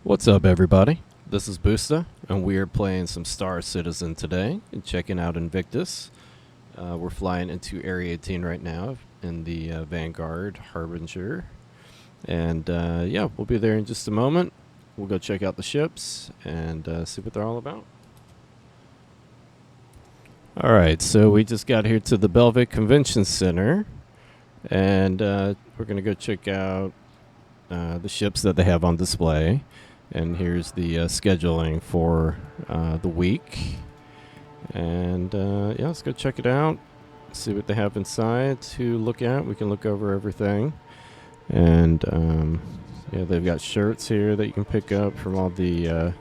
What's up, everybody? This is Boosta, and we are playing some Star Citizen today and checking out Invictus. We're flying into Area 18 right now in the Vanguard Harbinger. And yeah, we'll be there in just a moment. We'll go check out the ships and see what they're all about. Alright, so we just got here to the Belvic Convention Center. And we're going to go check out the ships that they have on display. And here's the scheduling for the week. And yeah, let's go check it out. See what they have inside to look at. We can look over everything. And yeah, they've got shirts here that you can pick up from all the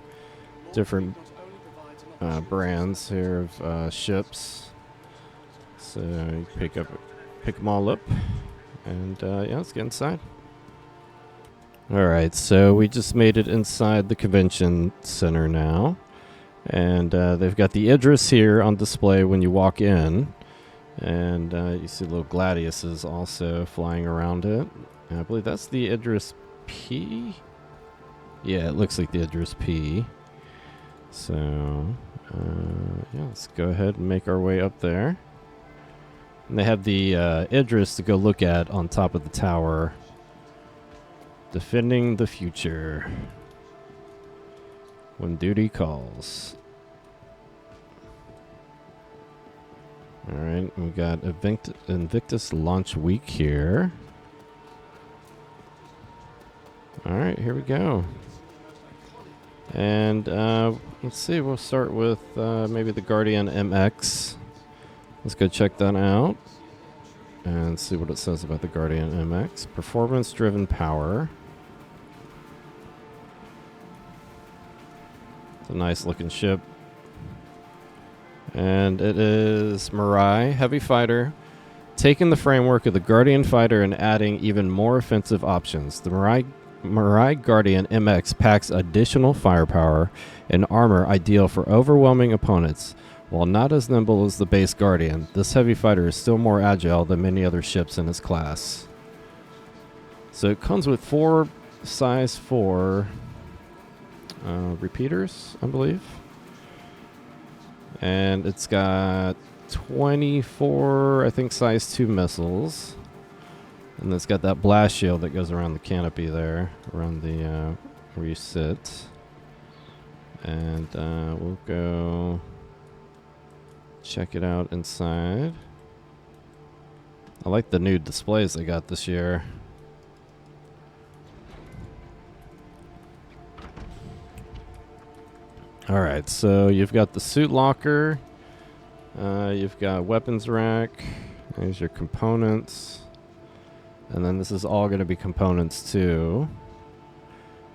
different brands here of ships. So you pick them all up. And yeah, let's get inside. Alright, so we just made it inside the convention center now. And they've got the Idris here on display when you walk in. And you see little gladiuses also flying around it. And I believe that's the Idris P? Yeah, it looks like the Idris P. So, yeah, let's go ahead and make our way up there. And they have the Idris to go look at on top of the tower. Defending the future when duty calls. Alright, we got Invictus launch week here. Alright, here we go. And let's see, we'll start with maybe the Guardian MX. Let's go check that out and see what it says about the Guardian MX. Performance-driven power. It's a nice-looking ship. And it is Mirai, heavy fighter, taking the framework of the Guardian fighter and adding even more offensive options. The Mirai Guardian MX packs additional firepower and armor ideal for overwhelming opponents. While not as nimble as the base Guardian, this heavy fighter is still more agile than many other ships in its class. So it comes with 4 size 4 repeaters, I believe. And it's got 24, I think, size 2 missiles. And it's got that blast shield that goes around the canopy there, around the where you sit. And we'll go check it out inside. I like the new displays they got this year. Alright, so you've got the suit locker. You've got weapons rack. There's your components. And then this is all going to be components too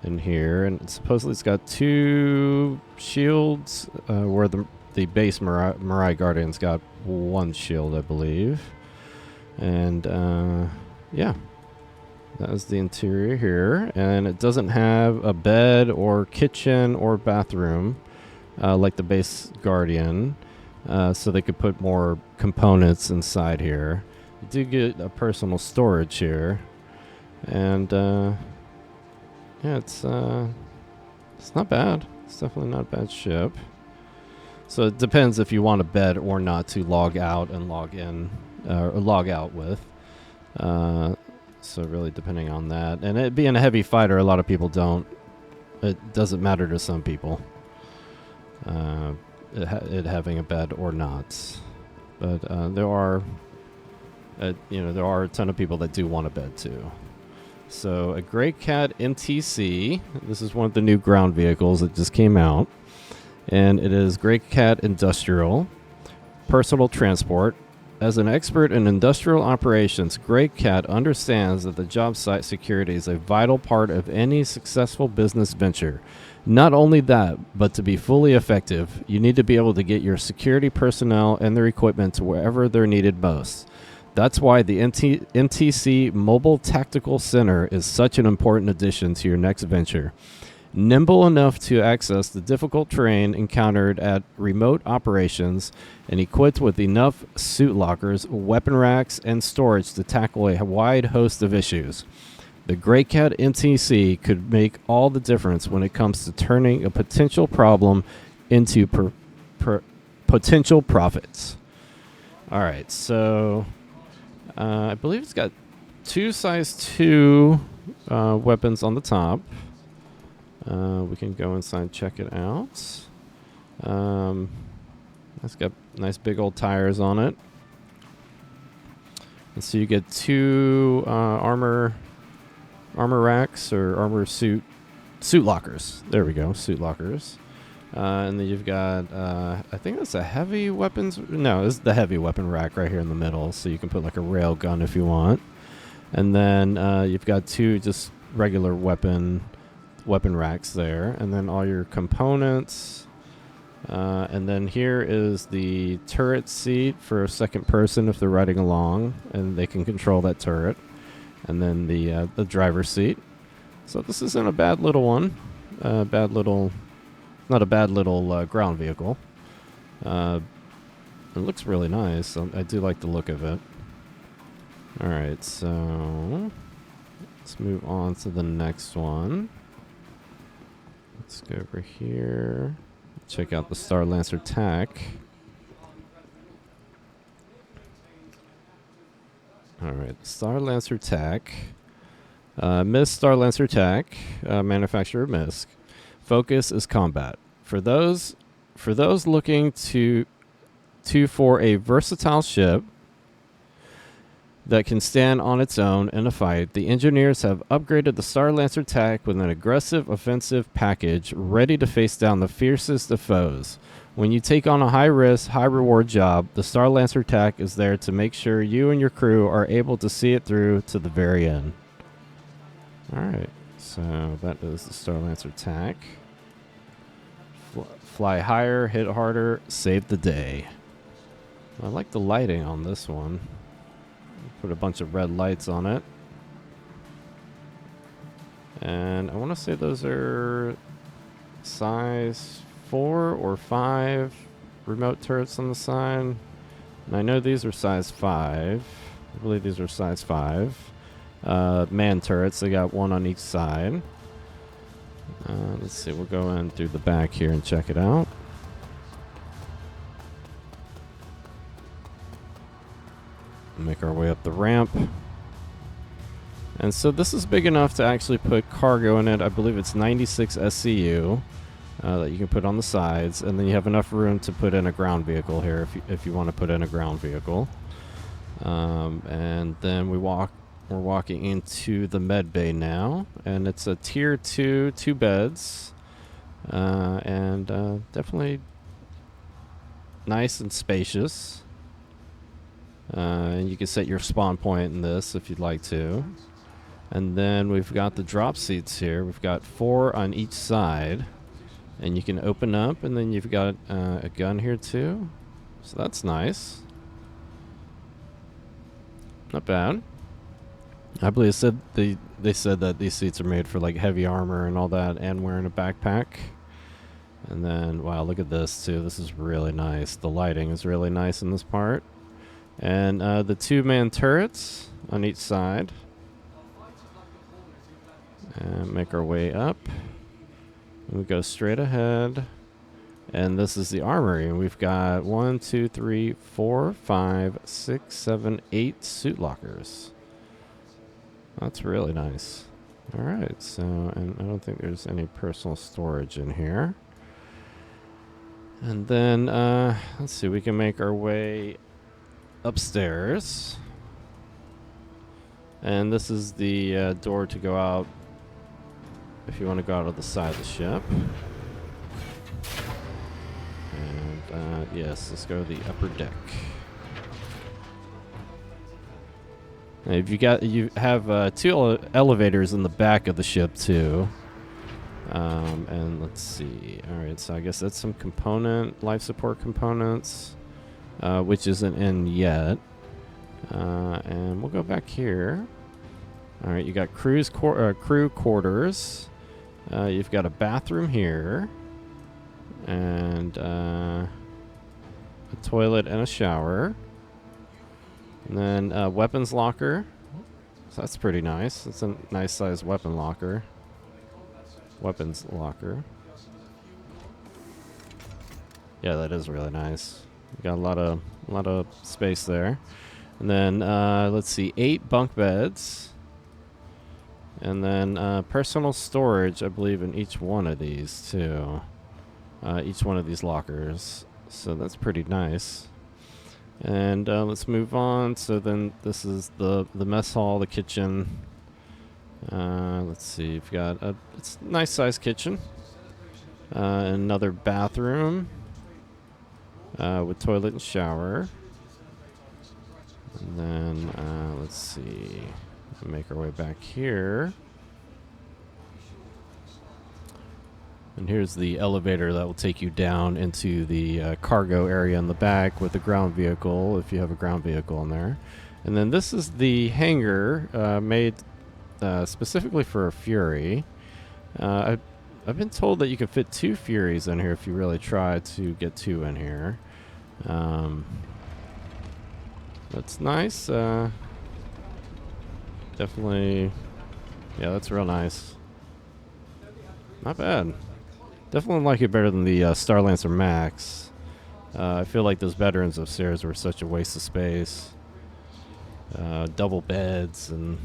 in here. And supposedly it's got 2 shields where the base Mirai Guardian's got 1 shield, I believe. And yeah, that is the interior here. And it doesn't have a bed or kitchen or bathroom like the base Guardian. So they could put more components inside here. You do get a personal storage here. And yeah, it's not bad. It's definitely not a bad ship. So it depends if you want a bed or not to log out and log in, or log out with. So really depending on that. And it being a heavy fighter, a lot of people don't. It doesn't matter to some people. It having a bed or not. But there are, there are a ton of people that do want a bed too. So a Grey Cat NTC. This is one of the new ground vehicles that just came out. And it is Grey Cat Industrial Personal Transport. As an expert in industrial operations, Grey Cat understands that the job site security is a vital part of any successful business venture. Not only that, but to be fully effective, you need to be able to get your security personnel and their equipment to wherever they're needed most. That's why the NTC Mobile Tactical Center is such an important addition to your next venture. Nimble enough to access the difficult terrain encountered at remote operations and equipped with enough suit lockers, weapon racks, and storage to tackle a wide host of issues. The Grey Cat MTC could make all the difference when it comes to turning a potential problem into potential profits. All right, so I believe it's got 2 size 2 weapons on the top. We can go inside and check it out. It's got nice big old tires on it. And so you get 2 armor racks or armor suit lockers. There we go, suit lockers. And then you've got, I think that's a heavy weapons. No, it's the heavy weapon rack right here in the middle. So you can put like a rail gun if you want. And then you've got 2 just regular weapon racks there. And then all your components. And then here is the turret seat for a second person if they're riding along. And they can control that turret. And then the driver's seat. So this isn't a bad little one. Not a bad little ground vehicle. It looks really nice. I do like the look of it. Alright, so let's move on to the next one. Let's go over here. Check out the Star Lancer TAC. Alright, Star Lancer TAC. MISC Star Lancer TAC, manufacturer MISC. Focus is combat. For those looking for a versatile ship that can stand on its own in a fight, the engineers have upgraded the Star Lancer TAC with an aggressive offensive package ready to face down the fiercest of foes. When you take on a high-risk, high-reward job, the Star Lancer TAC is there to make sure you and your crew are able to see it through to the very end. Alright, so that is the Star Lancer TAC. Fly higher, hit harder, save the day. I like the lighting on this one. Put a bunch of red lights on it. And I want to say those are size 4 or 5 remote turrets on the side. And I know these are size 5. I believe these are size 5. Man turrets, they got 1 on each side. Let's see, we'll go in through the back here and check it out. Make our way up the ramp. And so this is big enough to actually put cargo in it. I believe it's 96 SCU that you can put on the sides. And then you have enough room to put in a ground vehicle here if you want to put in a ground vehicle. And then we're walking into the med bay now. And it's a tier 2 beds. And definitely nice and spacious. And you can set your spawn point in this if you'd like to. And then we've got the drop seats here. We've got 4 on each side. And you can open up, and then you've got a gun here too. So that's nice. Not bad. I believe they said that these seats are made for like heavy armor and all that, and wearing a backpack. And then, wow, look at this too. This is really nice. The lighting is really nice in this part. And the 2-man turrets on each side. And make our way up. And we go straight ahead. And this is the armory. And we've got 1, 2, 3, 4, 5, 6, 7, 8 suit lockers. That's really nice. Alright, so, and I don't think there's any personal storage in here. And then, let's see, we can make our way upstairs. And this is the door to go out if you want to go out of the side of the ship. And yes, let's go to the upper deck. Now, if you have 2 elevators in the back of the ship too. And let's see. All right, so I guess that's some life support components, which isn't in yet. And we'll go back here. All right, you got crew quarters. You've got a bathroom here, and a toilet and a shower. And then weapons locker. So that's pretty nice. It's a nice sized weapon locker. Weapons locker. Yeah, that is really nice. You got a lot of space there. And then let's see, 8 bunk beds. And then personal storage, I believe, in each one of these too. Each one of these lockers. So that's pretty nice. And let's move on. So then this is the mess hall, the kitchen. Let's see, you've got it's a nice sized kitchen. Another bathroom with toilet and shower. And then let's see, make our way back here. And here's the elevator that will take you down into the cargo area in the back with the ground vehicle, if you have a ground vehicle in there. And then this is the hangar made specifically for a Fury. I've been told that you can fit 2 Furies in here if you really try to get 2 in here. That's nice. Definitely, yeah, that's real nice. Not bad. Definitely like it better than the Starlancer Max. I feel like those veterans upstairs were such a waste of space. Double beds and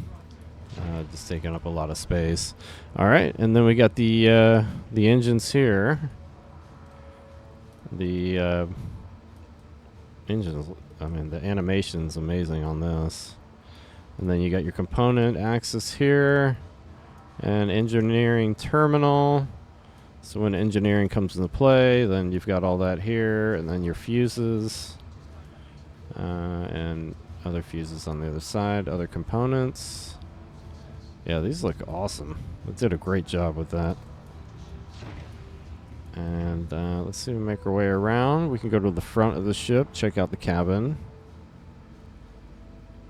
just taking up a lot of space. All right, and then we got the engines here. The engines, I mean, the animation's amazing on this. And then you got your component axis here, and engineering terminal. So when engineering comes into play, then you've got all that here, and then your fuses, and other fuses on the other side, other components. Yeah, these look awesome. They did a great job with that. And let's see, we make our way around. We can go to the front of the ship, check out the cabin,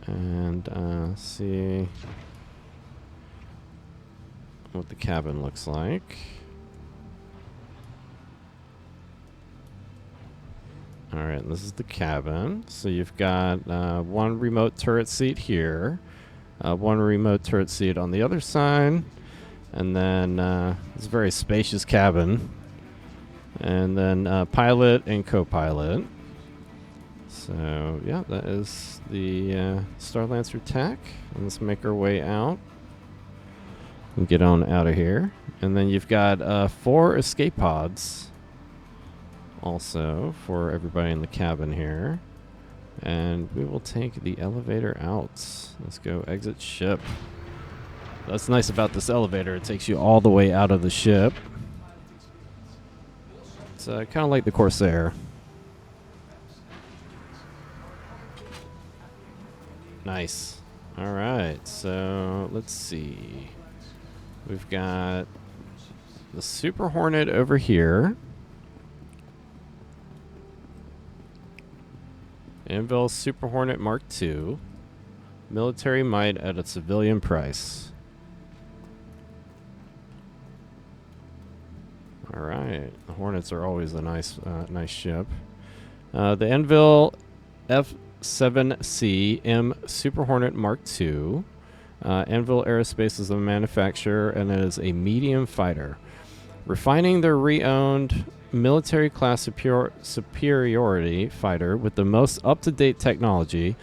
and see what the cabin looks like. Alright, this is the cabin. So you've got 1 remote turret seat here, 1 remote turret seat on the other side, and then it's a very spacious cabin. And then pilot and co-pilot. So yeah, that is the Starlancer Tech. And let's make our way out and get on out of here. And then you've got 4 escape pods also for everybody in the cabin here. And we will take the elevator out. Let's go exit ship. That's nice about this elevator. It takes you all the way out of the ship. It's kind of like the Corsair. Nice. All right, so let's see. We've got the Super Hornet over here. Anvil Super Hornet Mark II. Military might at a civilian price. All right, the Hornets are always a nice ship. The Anvil F7C M Super Hornet Mark II. Anvil Aerospace is the manufacturer, and it is a medium fighter. Refining their re-owned military class superiority fighter with the most up-to-date technology,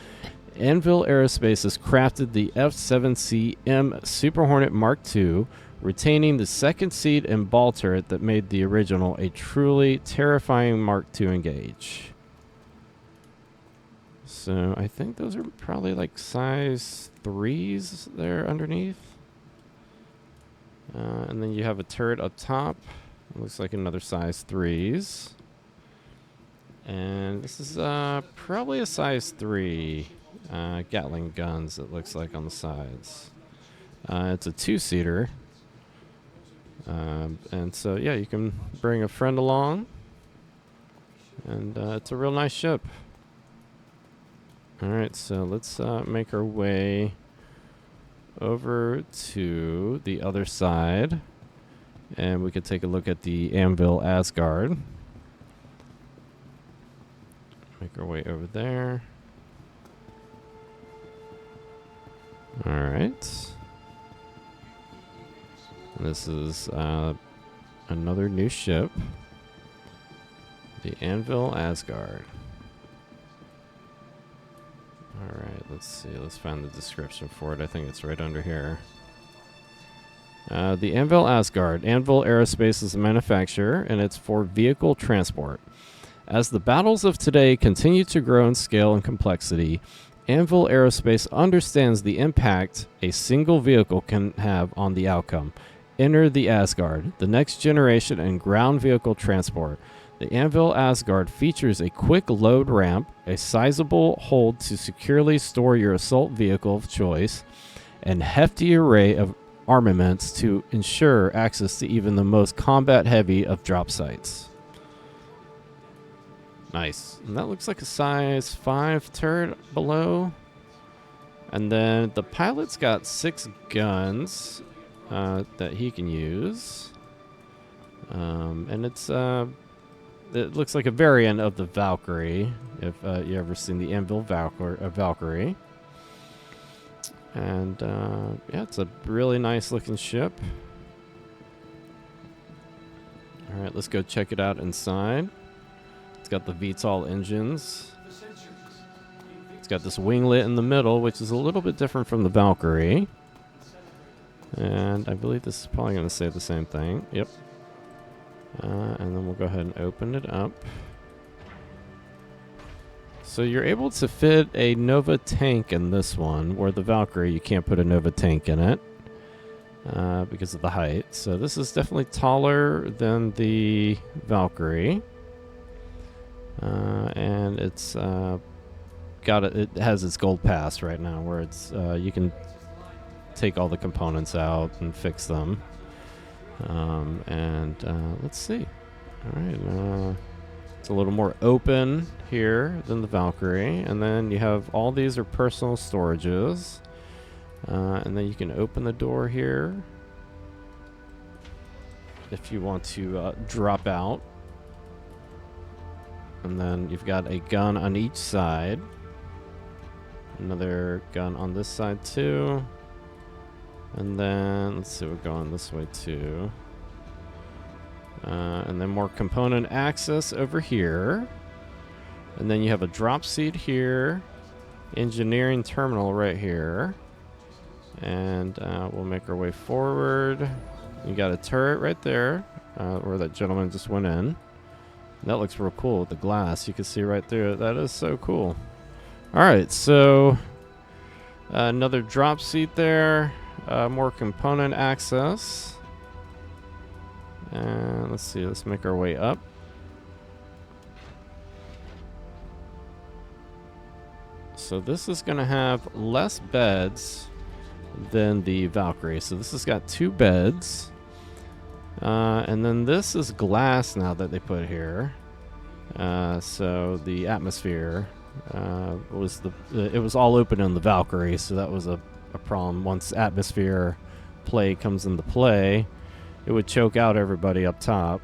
Anvil Aerospace has crafted the F7C M Super Hornet Mark II, retaining the second seat and ball turret that made the original a truly terrifying Mark II engage. So I think those are probably like size 3s there underneath. And then you have a turret up top. It looks like another size 3s. And this is probably a size 3 Gatling guns, it looks like, on the sides. It's a 2-seater. And so, yeah, you can bring a friend along. And it's a real nice ship. Alright, so let's make our way over to the other side. And we could take a look at the Anvil Asgard. Make our way over there. Alright. This is another new ship. The Anvil Asgard. Alright, let's see. Let's find the description for it. I think it's right under here. The Anvil Asgard. Anvil Aerospace is a manufacturer, and it's for vehicle transport. As the battles of today continue to grow in scale and complexity, Anvil Aerospace understands the impact a single vehicle can have on the outcome. Enter the Asgard, the next generation in ground vehicle transport. The Anvil Asgard features a quick load ramp, a sizable hold to securely store your assault vehicle of choice, and hefty array of armaments to ensure access to even the most combat-heavy of drop sites. Nice. And that looks like a size 5 turret below. And then the pilot's got 6 guns that he can use. And it's it looks like a variant of the Valkyrie, if you ever seen the Anvil Valkyrie. And yeah, it's a really nice looking ship. All right, let's go check it out inside. It's got the VTOL engines. It's got this winglet in the middle, which is a little bit different from the Valkyrie. And I believe this is probably going to say the same thing. Yep. And then we'll go ahead and open it up. So you're able to fit a Nova tank in this one, where the Valkyrie, you can't put a Nova tank in it because of the height. So this is definitely taller than the Valkyrie. And it's it has its gold pass right now, where it's you can take all the components out and fix them. Let's see. All right, it's a little more open here than the Valkyrie, and then you have all these are personal storages, and then you can open the door here if you want to drop out. And then you've got a gun on each side. Another gun on this side too. And then, let's see, we're going this way too. And then more component access over here. And then you have a drop seat here. Engineering terminal right here. And we'll make our way forward. You got a turret right there, where that gentleman just went in. That looks real cool with the glass. You can see right through it. That is so cool. All right, so another drop seat there. More component access. And let's see, let's make our way up. So this is going to have less beds than the Valkyrie. So this has got 2 beds. And then this is glass now that they put here. So the atmosphere it was all open in the Valkyrie, so that was a problem. Once atmosphere play comes into play, it would choke out everybody up top.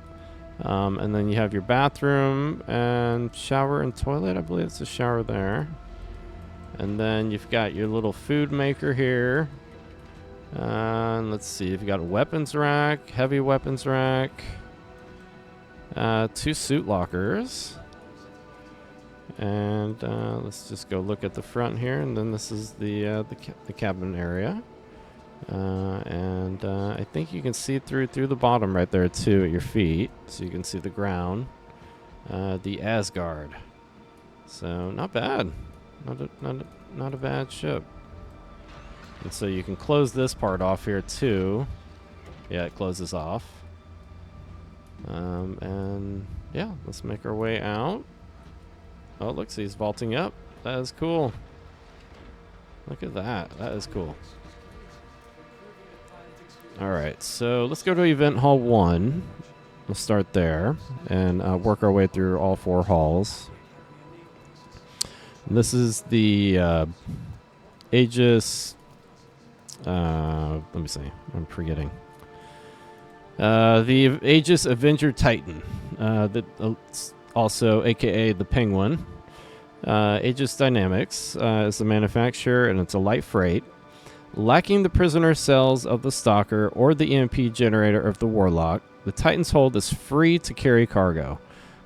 And then you have your bathroom and shower and toilet. I believe it's a shower there. And then you've got your little food maker here. And let's see, you've got a weapons rack, heavy weapons rack, 2 suit lockers. And let's just go look at the front here, and then this is the cabin area. And I think you can see through the bottom right there too at your feet, so you can see the ground. The Asgard. So not bad, not a bad ship. And so you can close this part off here too. Yeah, it closes off. And yeah, let's make our way out. Oh, look, he's vaulting up. That is cool. Look at that. That is cool. All right, so let's go to Event Hall 1. We'll start there and work our way through all 4 halls. And this is the Aegis. Let me see. I'm forgetting. The Aegis Avenger Titan. Also, aka the Penguin. Aegis Dynamics is the manufacturer, and it's a light freight. Lacking the prisoner cells of the Stalker or the EMP generator of the Warlock, the Titan's Hold is free to carry cargo.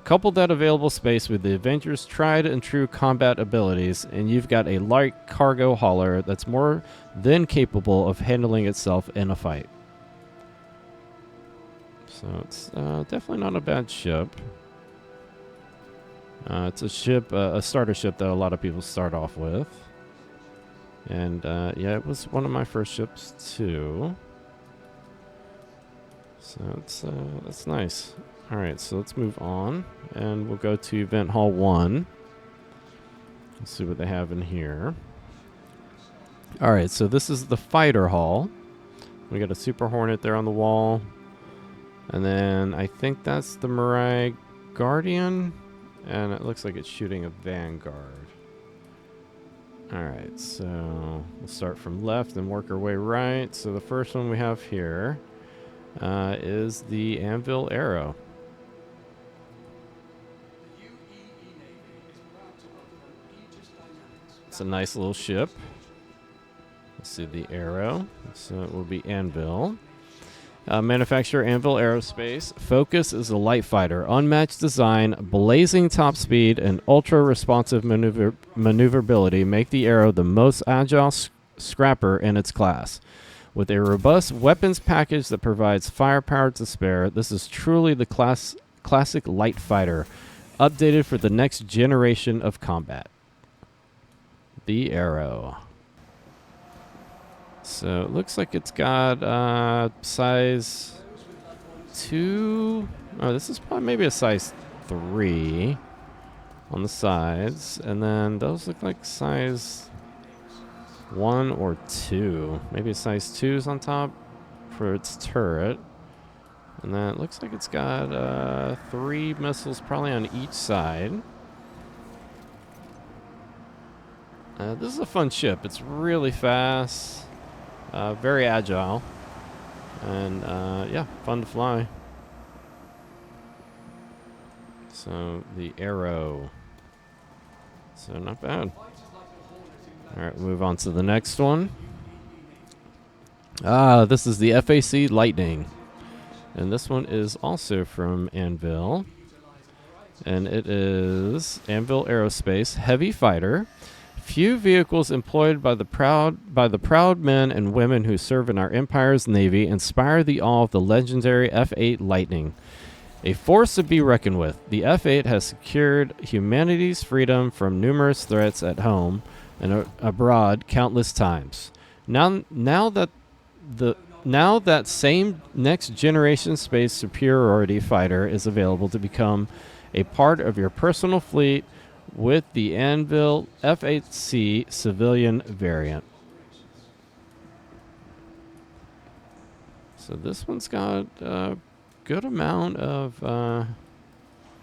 Couple that available space with the Avengers' tried and true combat abilities, and you've got a light cargo hauler that's more than capable of handling itself in a fight. So it's definitely not a bad ship. It's a ship, a starter ship that a lot of people start off with. And yeah, it was one of my first ships too. So it's nice. All right, so let's move on, and we'll go to Event Hall 1. Let's see what they have in here. All right, so this is the Fighter Hall. We got a Super Hornet there on the wall. And then I think that's the Mirai Guardian, and it looks like it's shooting a Vanguard. All right, so we'll start from left and work our way right. So the first one we have here is the Anvil Arrow. It's a nice little ship. Let's see the Arrow. So it will be Anvil. Manufacturer Anvil Aerospace. Focus is a light fighter. Unmatched design, blazing top speed, and ultra-responsive maneuverability make the Arrow the most agile scrapper in its class. With a robust weapons package that provides firepower to spare, this is truly the classic light fighter, updated for the next generation of combat. The Arrow. So it looks like it's got size 2. Oh, this is probably maybe a size 3 on the sides. And then those look like size 1 or 2. Maybe a size 2 is on top for its turret. And then it looks like it's got 3 missiles probably on each side. This is a fun ship. It's really fast. Very agile, and yeah, fun to fly. So the Arrow. So not bad. All right, move on to the next one. This is the FAC Lightning, and this one is also from Anvil, and it is Anvil Aerospace Heavy Fighter. Few vehicles employed by the proud men and women who serve in our Empire's Navy inspire the awe of the legendary F-8 Lightning. A force to be reckoned with, the F-8 has secured humanity's freedom from numerous threats at home and abroad countless times. Now that same next generation space superiority fighter is available to become a part of your personal fleet with the Anvil F-8C civilian variant. So this one's got a good amount of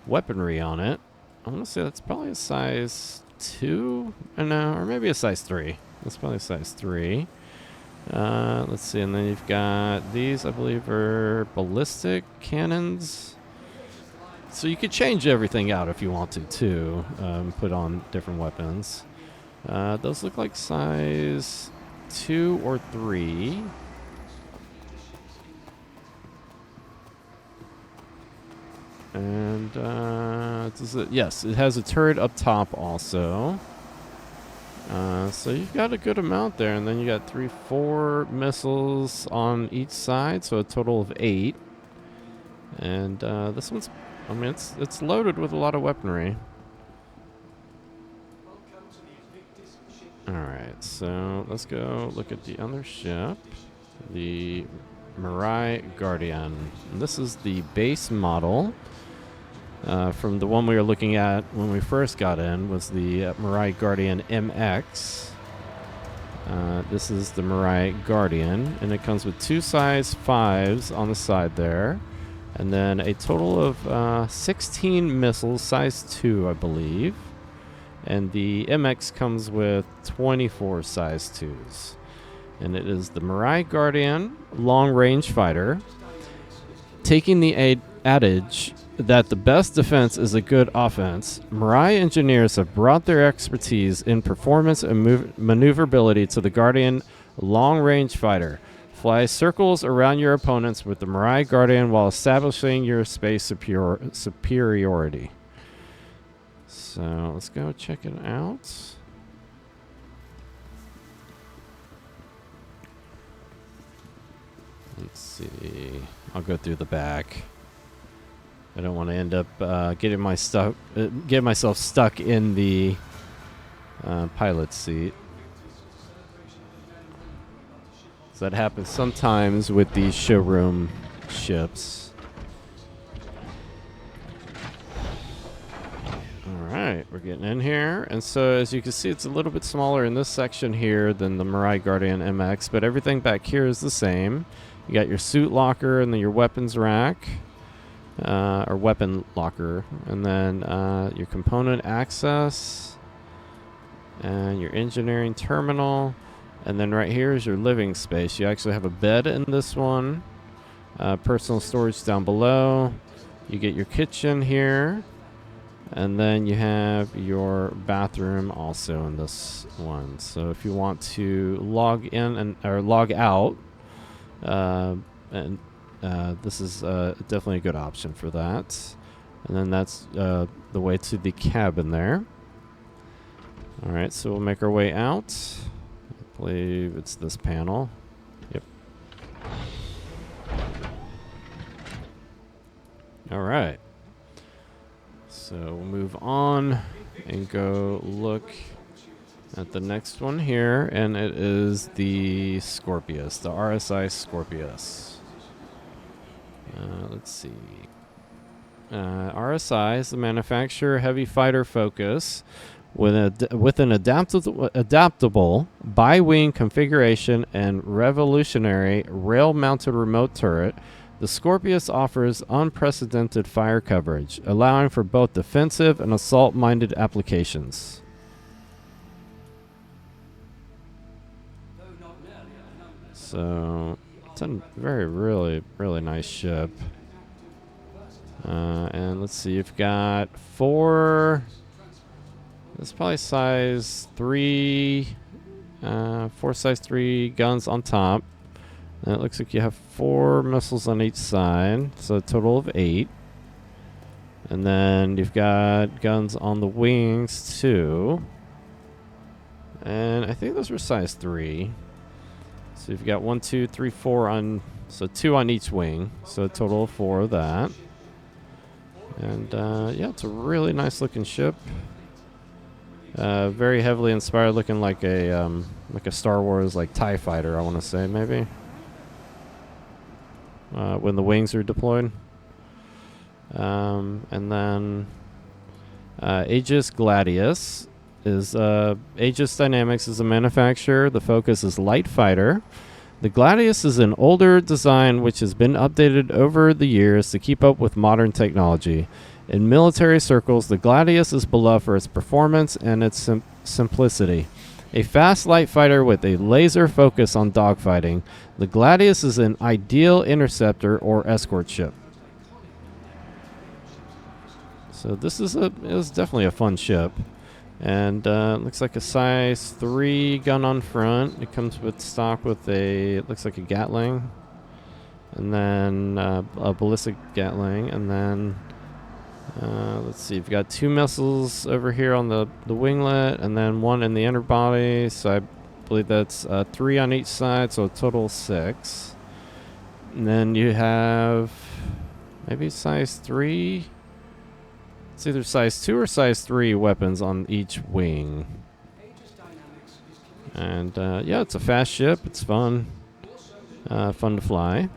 weaponry on it. I'm going to say that's probably a size 2, or maybe a size 3. That's probably a size 3. Let's see, and then you've got these, I believe, are ballistic cannons. So you could change everything out if you want to, too. Put on different weapons. Those look like size 2 or 3. And yes, it has a turret up top also. So you've got a good amount there, and then you got 4 missiles on each side, so a total of 8. And this one's, I mean, it's loaded with a lot of weaponry. Alright, so let's go look at the other ship. The Mirai Guardian. And this is the base model. From the one we were looking at when we first got in was the Mirai Guardian MX. This is the Mirai Guardian, and it comes with 2 size 5s on the side there. And then a total of 16 missiles, size 2, I believe. And the MX comes with 24 size 2s. And it is the Mirai Guardian long-range fighter. Taking the adage that the best defense is a good offense, Mirai engineers have brought their expertise in performance and maneuverability to the Guardian long-range fighter. Fly circles around your opponents with the Mirai Guardian while establishing your space superiority. So let's go check it out. Let's see. I'll go through the back. I don't want to end up getting myself stuck in the pilot seat. So that happens sometimes with these showroom ships. Alright, we're getting in here. And so as you can see, it's a little bit smaller in this section here than the Mirai Guardian MX, but everything back here is the same. You got your suit locker and then your weapons rack. Or weapon locker, and then your component access, and your engineering terminal, and then right here is your living space. You actually have a bed in this one, personal storage down below. You get your kitchen here, and then you have your bathroom also in this one. So if you want to log in or log out, this is definitely a good option for that. And then that's the way to the cabin there. Alright, so we'll make our way out. I believe it's this panel. Yep. Alright. So we'll move on and go look at the next one here. And it is the Scorpius, the RSI Scorpius. Let's see. RSI is the manufacturer heavy fighter focus with an adaptable bi-wing configuration and revolutionary rail-mounted remote turret. The Scorpius offers unprecedented fire coverage, allowing for both defensive and assault-minded applications. So it's a really nice ship. And let's see, you've got four. It's probably size 3. 4 size 3 guns on top. And it looks like you have 4 missiles on each side, so a total of 8. And then you've got guns on the wings too. And I think those were size 3. So you've got 1, 2, 3, 4 on, so 2 on each wing. So a total of 4 of that. And yeah, it's a really nice looking ship. Very heavily inspired, looking like a Star Wars like TIE fighter, I want to say maybe. When the wings are deployed. And then Aegis Gladius is Aegis Dynamics is a manufacturer. The focus is light fighter. The Gladius is an older design which has been updated over the years to keep up with modern technology. In military circles, the Gladius is beloved for its performance and its simplicity. A fast light fighter with a laser focus on dogfighting, the Gladius is an ideal interceptor or escort ship. So this is definitely a fun ship. And looks like a size 3 gun on front. It comes with stock with looks like a Gatling. And then a ballistic Gatling. And then, let's see, you've got 2 missiles over here on the winglet. And then 1 in the underbody. So I believe that's 3 on each side. So a total of 6. And then you have maybe size 3. It's either size 2 or size 3 weapons on each wing. And yeah, it's a fast ship. It's fun. Fun to fly.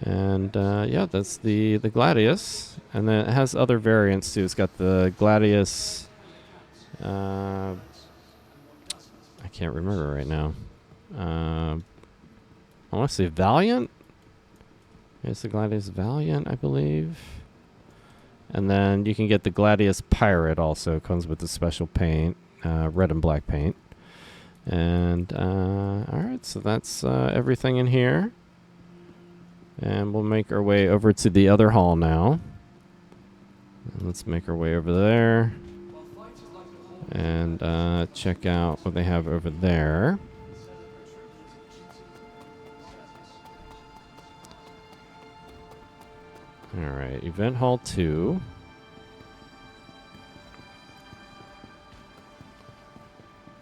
And yeah, that's the Gladius. And then it has other variants too. It's got the Gladius. I can't remember right now. I want to say Valiant. It's the Gladius Valiant, I believe. And then you can get the Gladius Pirate also. It comes with the special paint, red and black paint. And alright, so that's everything in here. And we'll make our way over to the other hall now. And let's make our way over there. And check out what they have over there. Alright, Event Hall 2.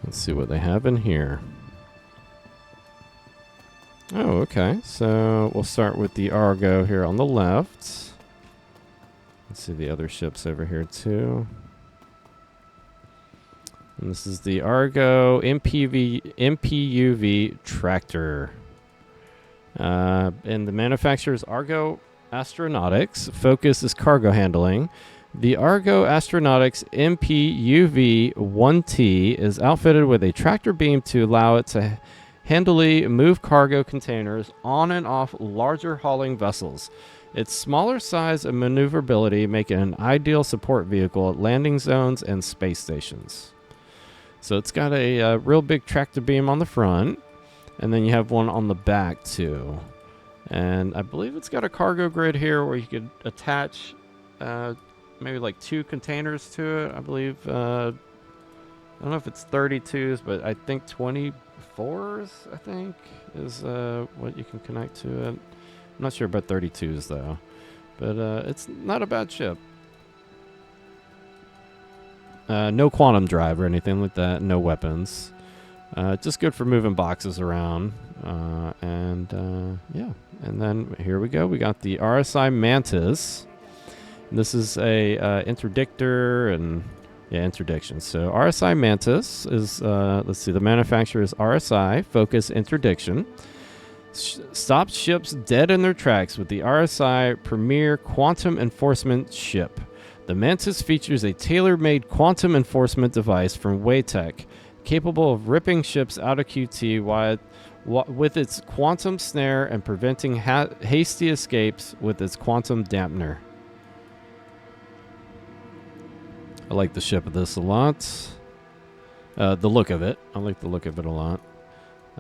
Let's see what they have in here. Oh, okay. So we'll start with the Argo here on the left. Let's see the other ships over here too. And this is the Argo MPUV tractor. And the manufacturer is Argo Astronautics. Focus is cargo handling. The Argo Astronautics MPUV-1T is outfitted with a tractor beam to allow it to handily move cargo containers on and off larger hauling vessels. Its smaller size and maneuverability make it an ideal support vehicle at landing zones and space stations. So it's got a real big tractor beam on the front, and then you have one on the back too. And I believe it's got a cargo grid here where you could attach maybe like 2 containers to it. I believe, I don't know if it's 32s, but I think 24s, I think, is what you can connect to it. I'm not sure about 32s though, but it's not a bad ship. No quantum drive or anything like that, no weapons. Just good for moving boxes around. Yeah, and then here we go. We got the RSI Mantis. This is a interdictor and interdiction. So RSI Mantis is, let's see, the manufacturer is RSI, Focus Interdiction. Stops ships dead in their tracks with the RSI Premier Quantum Enforcement Ship. The Mantis features a tailor-made quantum enforcement device from Waytech, capable of ripping ships out of QT with its quantum snare and preventing hasty escapes with its quantum dampener. I like the ship of this a lot. The look of it. I like the look of it a lot.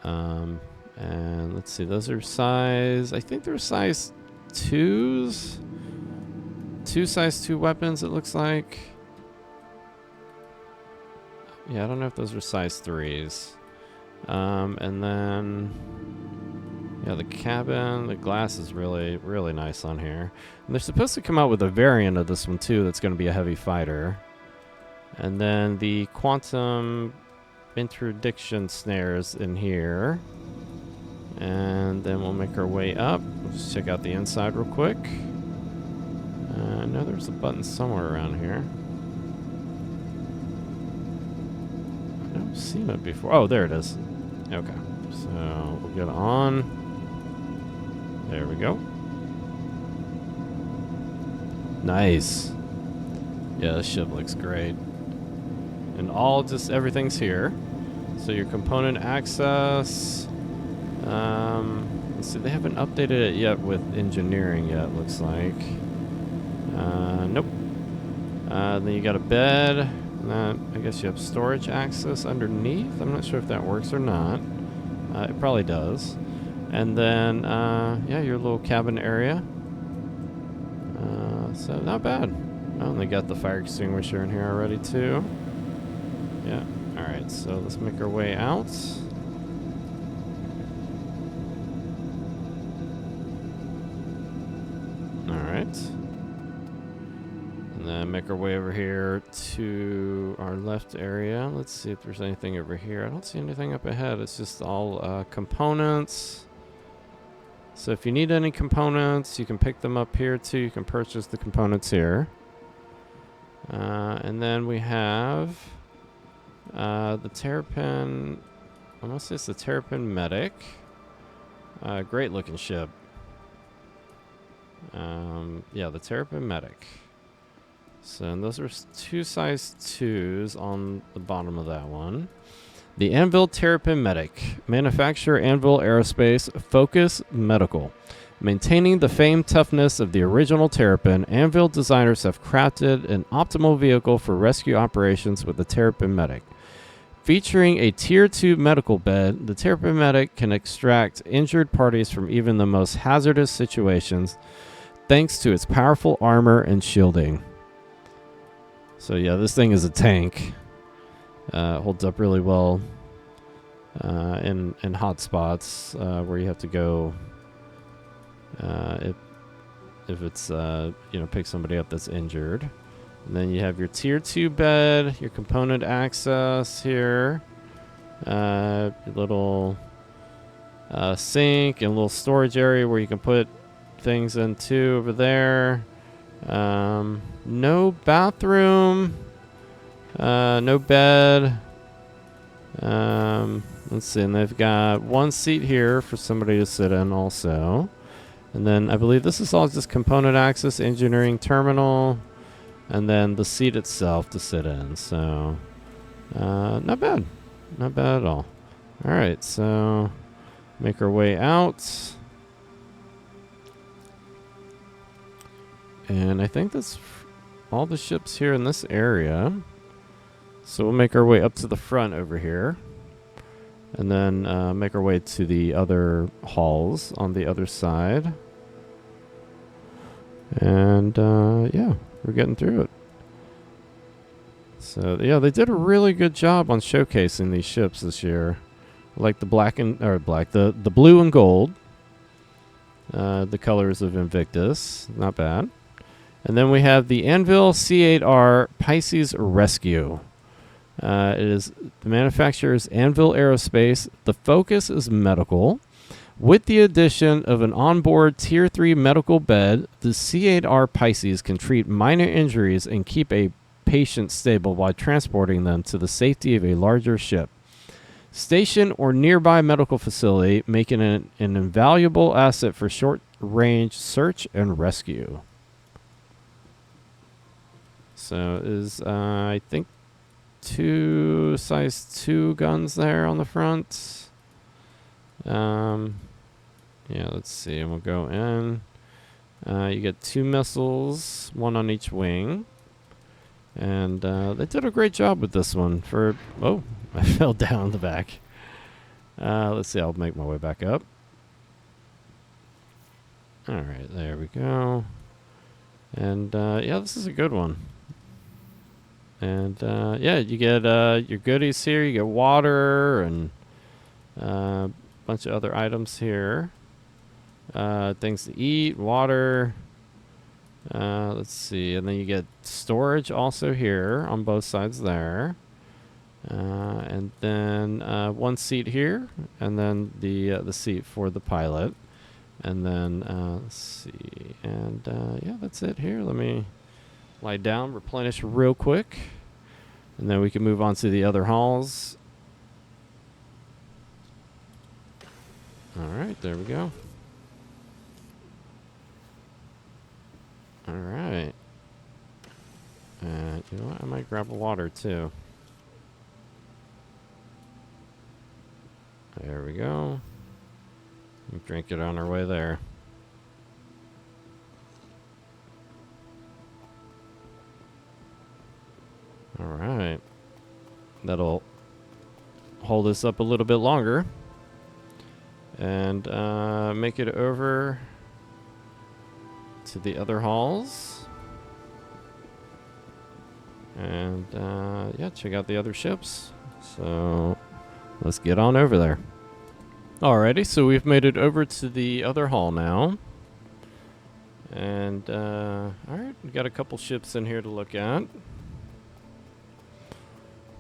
And let's see, those are size, I think they're size 2s. 2 size 2 weapons, it looks like. Yeah, I don't know if those are size 3s. And then, yeah, the cabin, the glass is really, really nice on here. And they're supposed to come out with a variant of this one too that's going to be a heavy fighter. And then the quantum interdiction snares in here. And then we'll make our way up. We'll just check out the inside real quick. I know there's a button somewhere around here. I've seen it before. Oh, there it is. Okay. So we'll get on. There we go. Nice. Yeah, this ship looks great. And everything's here. So your component access. Let's see, they haven't updated it yet with engineering yet, looks like. Nope. Then you got a bed. I guess you have storage access underneath. I'm not sure if that works or not. It probably does. And then, yeah, your little cabin area. So not bad. Oh, and they got the fire extinguisher in here already too. Yeah. All right. So let's make our way out. All right. And then make our way over here to our left area. Let's see if there's anything over here. I don't see anything up ahead. It's just all components. So if you need any components, you can pick them up here too. You can purchase the components here. And then we have the Terrapin. I must say it's the Terrapin Medic. Great looking ship. Yeah, the Terrapin Medic. So and those are 2 size 2s on the bottom of that one. The Anvil Terrapin Medic. Manufacturer Anvil Aerospace. Focus Medical. Maintaining the famed toughness of the original Terrapin, Anvil designers have crafted an optimal vehicle for rescue operations with the Terrapin Medic. Featuring a Tier 2 medical bed, the Terrapin Medic can extract injured parties from even the most hazardous situations thanks to its powerful armor and shielding. So yeah, this thing is a tank. Holds up really well in hot spots where you have to go. if it's pick somebody up that's injured. And then you have your tier 2 bed, your component access here, your little sink and little storage area where you can put things in too over there. No bathroom, no bed. Let's see, and they've got one seat here for somebody to sit in also. And then I believe this is all just component access, engineering terminal, and then the seat itself to sit in. So, not bad. Not bad at all. All right, so make our way out. And I think that's all the ships here in this area. So we'll make our way up to the front over here. And then make our way to the other halls on the other side. And yeah, we're getting through it. So yeah, they did a really good job on showcasing these ships this year. Like the the blue and gold. The colors of Invictus, not bad. And then we have the Anvil C8R Pisces Rescue. It is the manufacturer's Anvil Aerospace. The focus is medical. With the addition of an onboard Tier 3 medical bed, the C8R Pisces can treat minor injuries and keep a patient stable while transporting them to the safety of a larger ship. Station or nearby medical facility, making it an invaluable asset for short-range search and rescue. So it is, I think, 2 size 2 guns there on the front. Yeah, let's see, and we'll go in. You get 2 missiles, 1 on each wing. And they did a great job with this one. Oh, I fell down the back. Let's see, I'll make my way back up. Alright, there we go. And yeah, this is a good one. And yeah, you get your goodies here. You get water and a bunch of other items here. Things to eat, water. Let's see, and then you get storage also here on both sides there. And then 1 seat here, and then the seat for the pilot. And then let's see, and yeah, that's it here. Let me lie down, replenish real quick, and then we can move on to the other halls. All right, there we go. All right. You know what? I might grab a water too. There we go. We'll drink it on our way there. All right. That'll hold us up a little bit longer. And make it over to the other halls. And yeah, check out the other ships. So let's get on over there. Alrighty, so we've made it over to the other hall now. And alright, we got a couple ships in here to look at.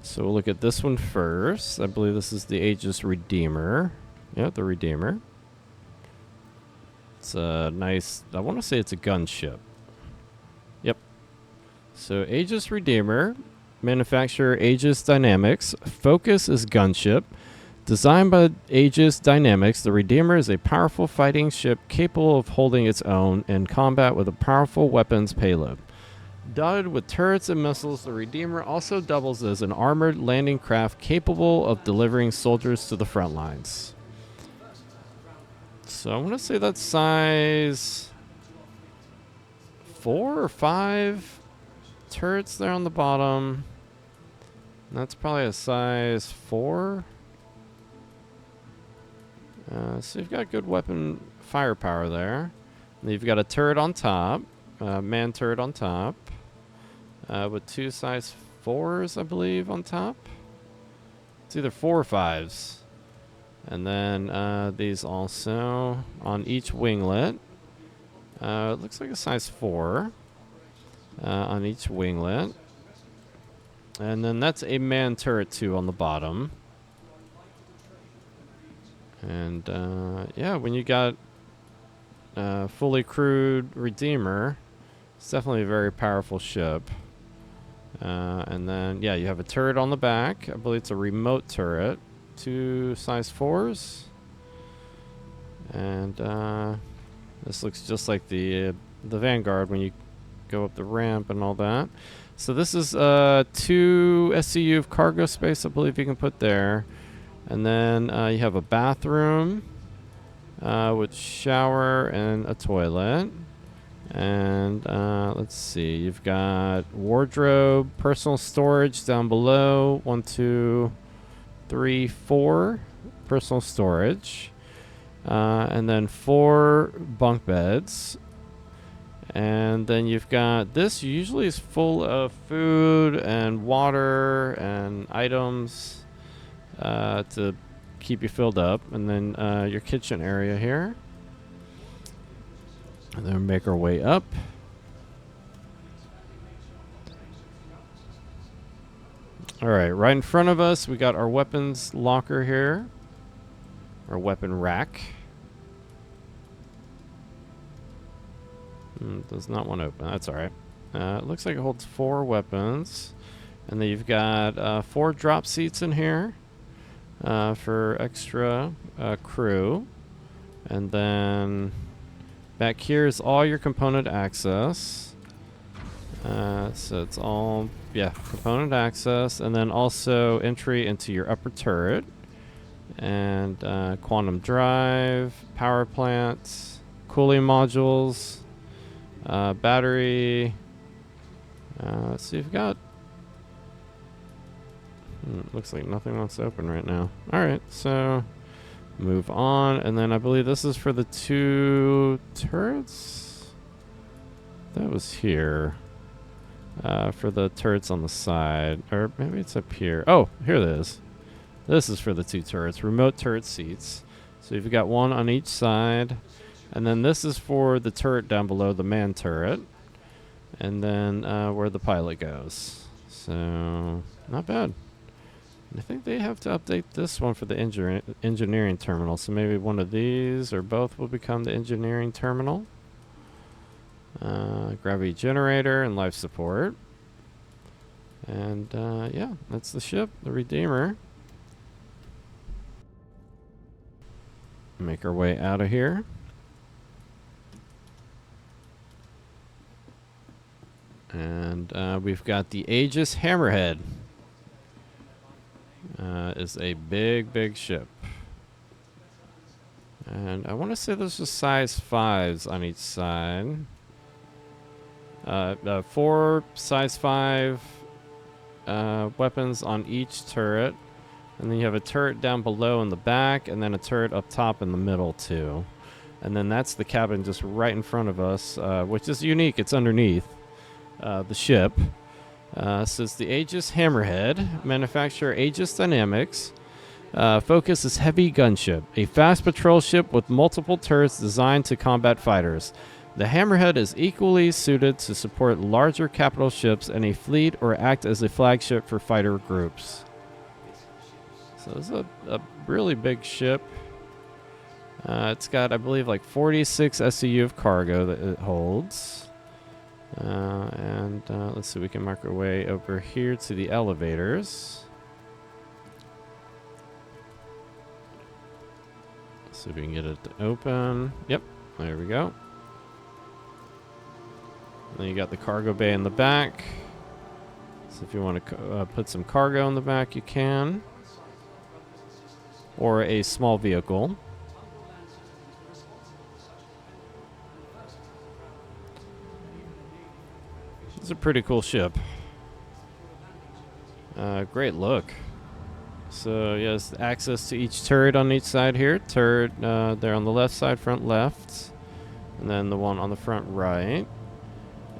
So we'll look at this one first. I believe this is the Aegis Redeemer. Yeah, the Redeemer. It's a nice, I want to say it's a gunship. Yep. So Aegis Redeemer, manufacturer Aegis Dynamics. Focus is gunship. Designed by Aegis Dynamics, the Redeemer is a powerful fighting ship capable of holding its own in combat with a powerful weapons payload. Dotted with turrets and missiles, the Redeemer also doubles as an armored landing craft capable of delivering soldiers to the front lines. So I want to say that's size 4 or 5 turrets there on the bottom. And that's probably a size 4. So you've got good weapon firepower there. And you've got a turret on top, man turret on top, with 2 size 4s, I believe, on top. It's either 4 or 5s. And then these also on each winglet. It looks like a size 4 on each winglet. And then that's a man turret too on the bottom. And yeah, when you got fully crewed Redeemer, it's definitely a very powerful ship. And then, yeah, you have a turret on the back. I believe it's a remote turret. 2 size 4s. And this looks just like the Vanguard when you go up the ramp and all that. So this is 2 SCU of cargo space, I believe you can put there. And then you have a bathroom with shower and a toilet. And let's see, you've got wardrobe, personal storage down below. 1, 2, 3, 4 personal storage. And then 4 bunk beds. And then you've got this usually is full of food and water and items to keep you filled up. And then your kitchen area here. And then make our way up. Alright, right in front of us we got our weapons locker here. Our weapon rack. Does not want to open. That's alright. It looks like it holds 4 weapons. And then you've got 4 drop seats in here for extra crew. And then back here is all your component access. So it's all, yeah, component access. And then also entry into your upper turret. And quantum drive, power plants, cooling modules. Battery. Let's see, you've got. Looks like nothing wants to open right now. Alright, so move on. And then I believe this is for the 2 turrets. That was here. For the turrets on the side. Or maybe it's up here. Oh, here it is. This is for the 2 turrets. Remote turret seats. So you've got 1 on each side. And then this is for the turret down below, the man turret. And then where the pilot goes. So, not bad. I think they have to update this one for the engineering terminal. So maybe one of these or both will become the engineering terminal. Gravity generator and life support. And yeah, that's the ship, the Redeemer. Make our way out of here. And we've got the Aegis Hammerhead. Is a big, big ship. And I want to say this is size 5s on each side. 4 size 5 weapons on each turret. And then you have a turret down below in the back, and then a turret up top in the middle too. And then that's the cabin just right in front of us, which is unique. It's underneath the ship. Says the Aegis Hammerhead, manufacturer Aegis Dynamics. Focus is heavy gunship, a fast patrol ship with multiple turrets designed to combat fighters. The Hammerhead is equally suited to support larger capital ships in a fleet or act as a flagship for fighter groups. So it's a really big ship. It's got, I believe, like 46 SCU of cargo that it holds. And let's see, we can mark our way over here to the elevators. So we can get it to open. Yep, there we go. Then you got the cargo bay in the back. So if you want to put some cargo in the back, you can. Or a small vehicle. It's a pretty cool ship. Great look. So yes, access to each turret on each side here. Turret there on the left side, front left. And then the one on the front right.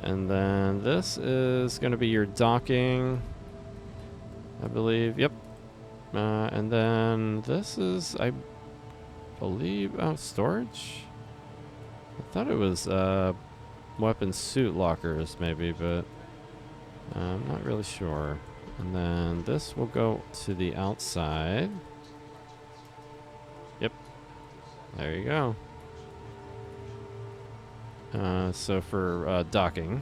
And then this is going to be your docking, I believe. Yep. And then this is, I believe, storage. I thought it was weapon suit lockers maybe, but I'm not really sure. And then this will go to the outside. Yep. There you go. So for docking.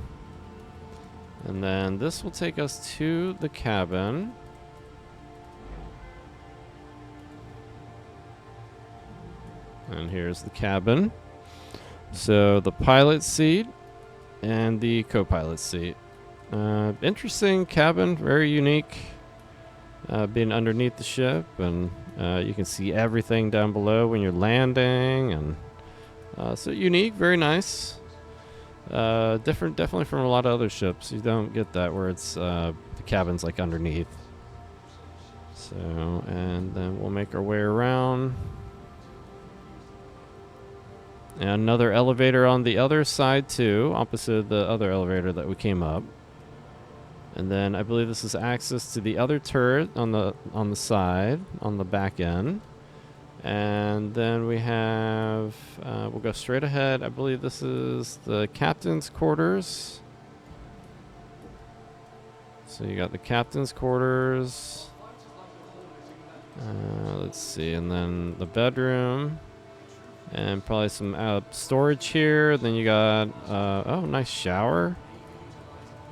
And then this will take us to the cabin. And here's the cabin. So the pilot seat and the co-pilot seat. Interesting cabin, very unique. Being underneath the ship, and you can see everything down below when you're landing, and so unique, very nice. Different, definitely from a lot of other ships. You don't get that where it's the cabin's like underneath. So, and then we'll make our way around. And another elevator on the other side too, opposite the other elevator that we came up. And then I believe this is access to the other turret on the side, on the back end. And then we have, we'll go straight ahead. I believe this is the captain's quarters. So you got the captain's quarters. Let's see, and then the bedroom. And probably some storage here. Then you got, oh, nice shower.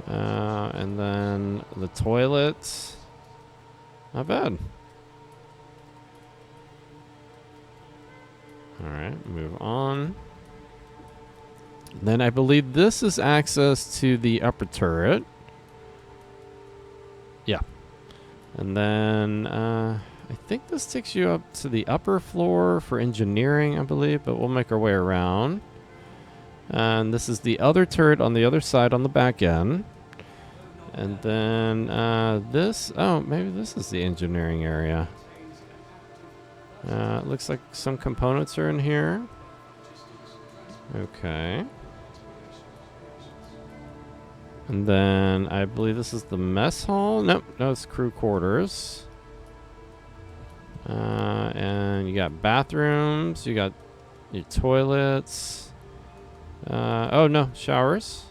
And then the toilet. Not bad. Alright, move on. Then I believe this is access to the upper turret. Yeah. And then I think this takes you up to the upper floor for engineering, I believe, but we'll make our way around. And this is the other turret on the other side on the back end. And then this, oh, maybe this is the engineering area. It looks like some components are in here. Okay. And then I believe this is the mess hall. Nope, no, it's crew quarters. And you got bathrooms, you got your toilets. Oh no, showers.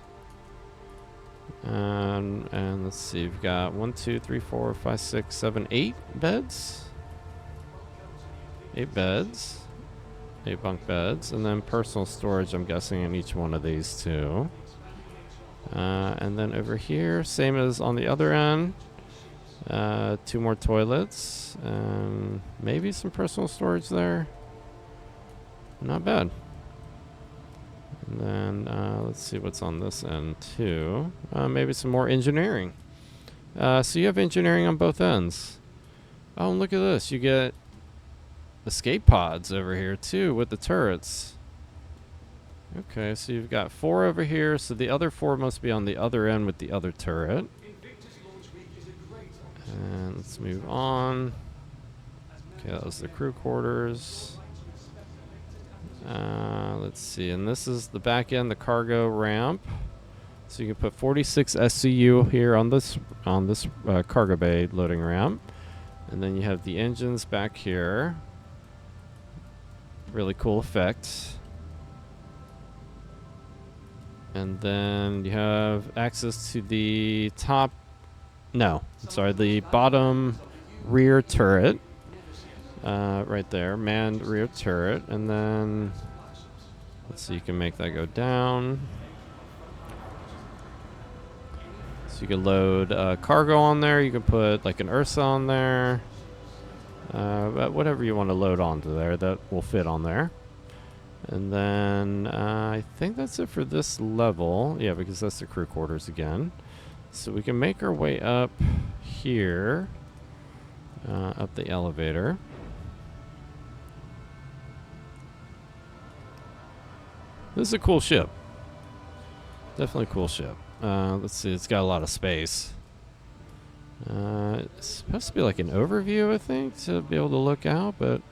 And let's see, you've got 1, 2, 3, 4, 5, 6, 7, 8 beds. 8 beds. 8 bunk beds. And then personal storage, I'm guessing, in each one of these too. And then over here, same as on the other end. 2 more toilets. Maybe some personal storage there. Not bad. And then let's see what's on this end too. Maybe some more engineering. So you have engineering on both ends. Oh, and look at this. You get escape pods over here too with the turrets. Okay, so you've got 4 over here. So the other 4 must be on the other end with the other turret. And let's move on. Okay, that was the crew quarters. Let's see, and this is the back end, the cargo ramp. So you can put 46 SCU here on this cargo bay loading ramp, and then you have the engines back here. Really cool effect. And then you have access to the top. No, I'm sorry, the bottom rear turret. Right there, manned rear turret, and then let's see, you can make that go down. So you can load cargo on there. You can put like an Ursa on there, but whatever you want to load onto there, that will fit on there. And then I think that's it for this level. Yeah, because that's the crew quarters again. So we can make our way up here, up the elevator. This is a cool ship. Definitely a cool ship. Let's see, it's got a lot of space. It's supposed to be like an overview, I think, to be able to look out, but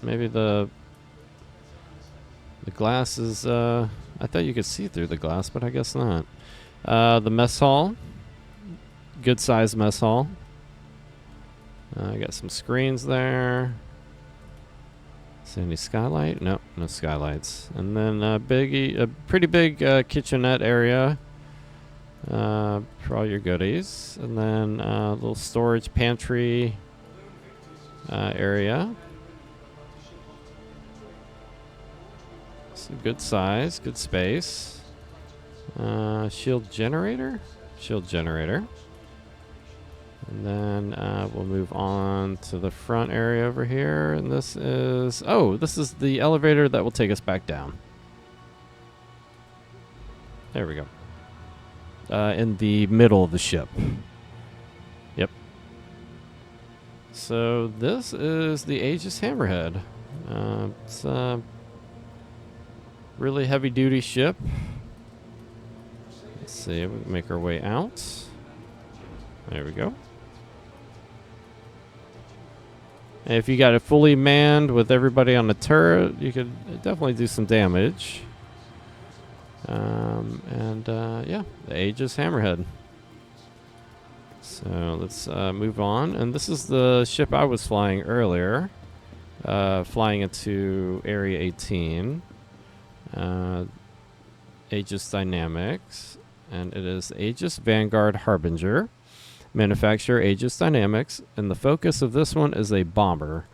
maybe the glass is, I thought you could see through the glass, but I guess not. The mess hall. Good size mess hall. I got some screens there. See any skylight? Nope, no skylights. And then a pretty big kitchenette area for all your goodies. And then a little storage pantry area. It's a good size, good space. Shield generator? Shield generator. And then we'll move on to the front area over here. And this is the elevator that will take us back down. There we go. In the middle of the ship. Yep. So this is the Aegis Hammerhead. It's a really heavy-duty ship. Let's see, we can make our way out. There we go. And if you got it fully manned with everybody on the turret, you could definitely do some damage. Yeah, the Aegis Hammerhead. So let's move on. And this is the ship I was flying earlier. Flying into Area 18. Aegis Dynamics. And it is Aegis Vanguard Harbinger. Manufacturer Aegis Dynamics, and the focus of this one is a bomber.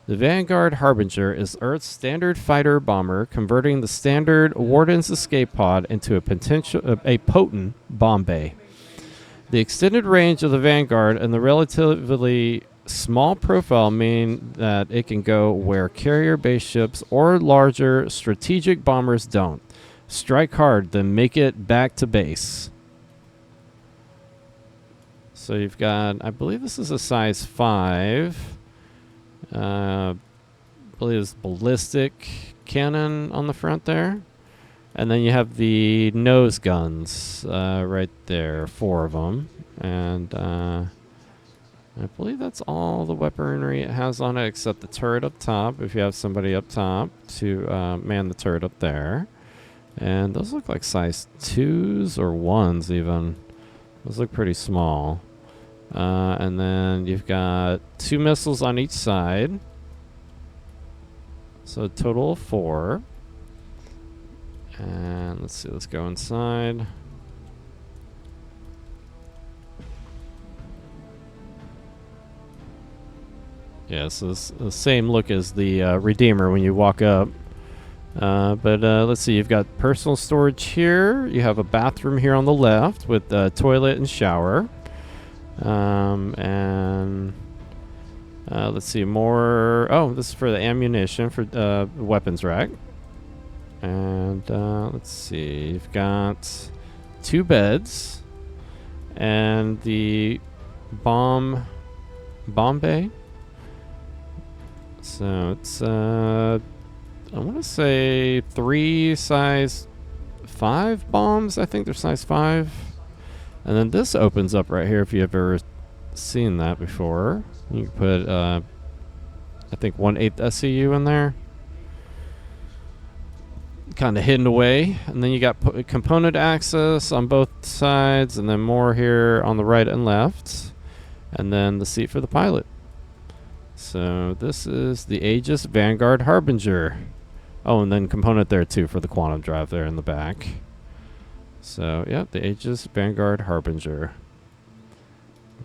The Vanguard Harbinger is Earth's standard fighter bomber, converting the standard Warden's escape pod into a potent bomb bay. The extended range of the Vanguard and the relatively small profile mean that it can go where carrier-based ships or larger strategic bombers don't. Strike hard, then make it back to base. So you've got, I believe this is a size 5. I believe it's ballistic cannon on the front there. And then you have the nose guns right there, 4 of them. And I believe that's all the weaponry it has on it except the turret up top, if you have somebody up top to man the turret up there. And those look like size 2s or 1s even. Those look pretty small. And then you've got 2 missiles on each side. So a total of 4. And let's see, let's go inside. Yeah, so it's the same look as the Redeemer when you walk up. But let's see, you've got personal storage here. You have a bathroom here on the left with a toilet and shower. Let's see, more. Oh, this is for the ammunition for weapons rack. And let's see, you've got 2 beds and the bomb bay. So it's I want to say 3 size 5 bombs. I think they're size 5. And then this opens up right here if you've ever seen that before. You can put, I think, 1/8 SCU in there. Kind of hidden away. And then you got component access on both sides, and then more here on the right and left. And then the seat for the pilot. So this is the Aegis Vanguard Harbinger. Oh, and then component there too for the quantum drive there in the back. So, yeah, the Aegis Vanguard Harbinger.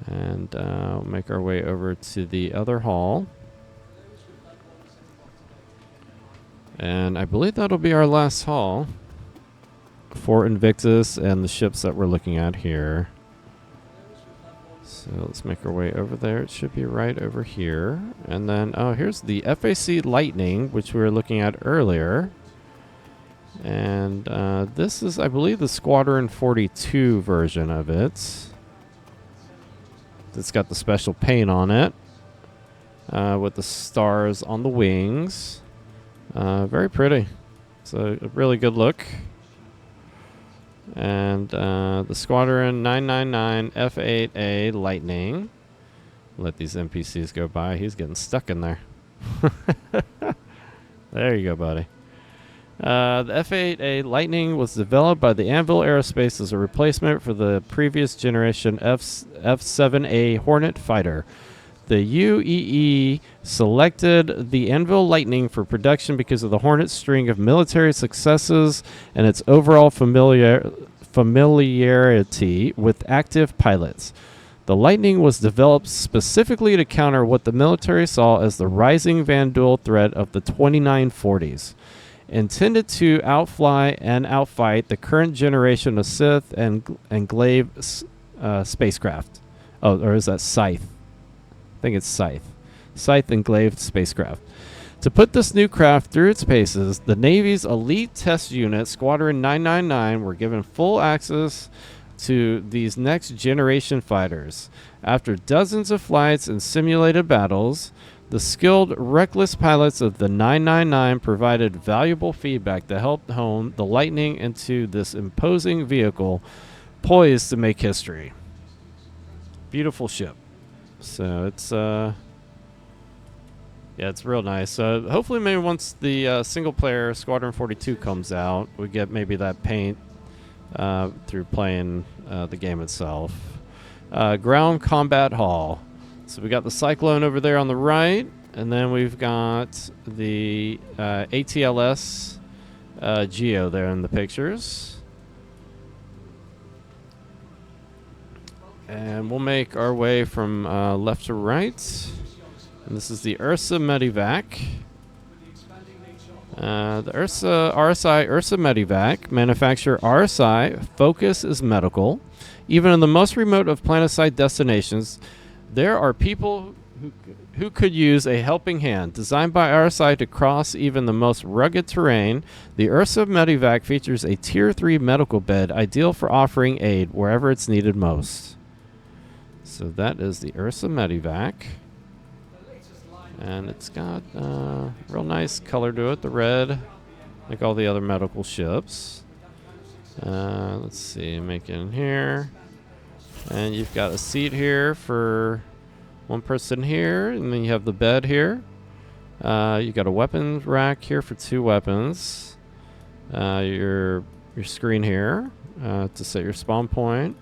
And we'll make our way over to the other hall. And I believe that'll be our last hall for Invictus and the ships that we're looking at here. So let's make our way over there. It should be right over here. And then, oh, here's the FAC Lightning, which we were looking at earlier. And this is, I believe, the Squadron 42 version of it. It's got the special paint on it with the stars on the wings. Very pretty. It's a really good look. And the Squadron 999 F8A Lightning. Let these NPCs go by. He's getting stuck in there. There you go, buddy. The F8A Lightning was developed by the Anvil Aerospace as a replacement for the previous generation F7A Hornet fighter. The UEE selected the Anvil Lightning for production because of the Hornet's string of military successes and its overall familiarity with active pilots. The Lightning was developed specifically to counter what the military saw as the rising Vanduul threat of the 2940s. Intended to outfly and outfight the current generation of Sith and Glaive spacecraft. Oh, or is that Scythe? I think it's Scythe. Scythe and Glaive spacecraft. To put this new craft through its paces, the Navy's elite test unit, Squadron 999, were given full access to these next generation fighters. After dozens of flights and simulated battles, the skilled, reckless pilots of the 999 provided valuable feedback that helped hone the Lightning into this imposing vehicle poised to make history. Beautiful ship. So it's it's real nice. Hopefully maybe once the single player Squadron 42 comes out, we get maybe that paint through playing the game itself. Ground Combat Hall. So we got the Cyclone over there on the right, and then we've got the ATLS Geo there in the pictures. And we'll make our way from left to right. And this is the Ursa Medivac. The RSI Ursa Medivac, manufacturer RSI, focus is medical. Even in the most remote of planetside destinations, there are people who could use a helping hand. Designed by RSI to cross even the most rugged terrain, the Ursa Medivac features a Tier 3 medical bed ideal for offering aid wherever it's needed most. So that is the Ursa Medivac. And it's got real nice color to it, the red, like all the other medical ships. Let's see, make it in here. And you've got a seat here for one person here, and then you have the bed here. You got a weapons rack here for 2 weapons. Your screen here to set your spawn point,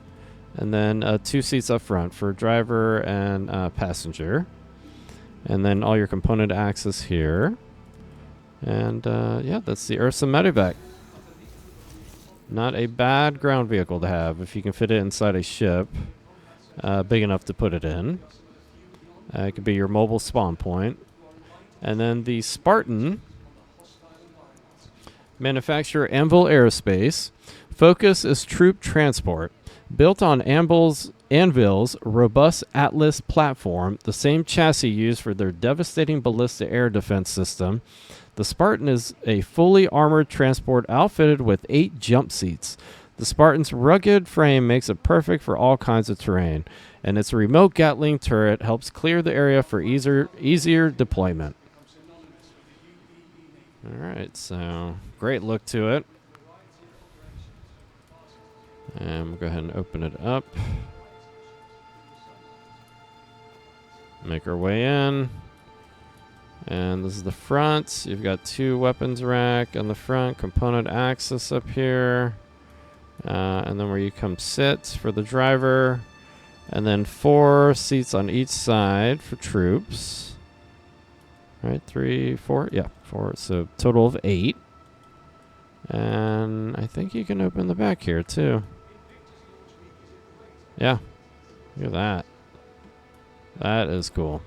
and then 2 seats up front for driver and passenger. And then all your component access here. And that's the Ursa Medivac. Not a bad ground vehicle to have if you can fit it inside a ship big enough to put it in. It could be your mobile spawn point. And then the Spartan, manufacturer Anvil Aerospace. Focus is troop transport. Built on Anvil's robust Atlas platform, the same chassis used for their devastating ballistic air defense system, the Spartan is a fully armored transport outfitted with 8 jump seats. The Spartan's rugged frame makes it perfect for all kinds of terrain, and its remote Gatling turret helps clear the area for easier deployment. Alright, so great look to it. And we'll go ahead and open it up. Make our way in. And this is the front. You've got 2 weapons rack on the front, component access up here. And then where you come sit for the driver. And then 4 seats on each side for troops. Right, 3, 4. Yeah, 4. So total of 8. And I think you can open the back here too. Yeah, look at that. That is cool.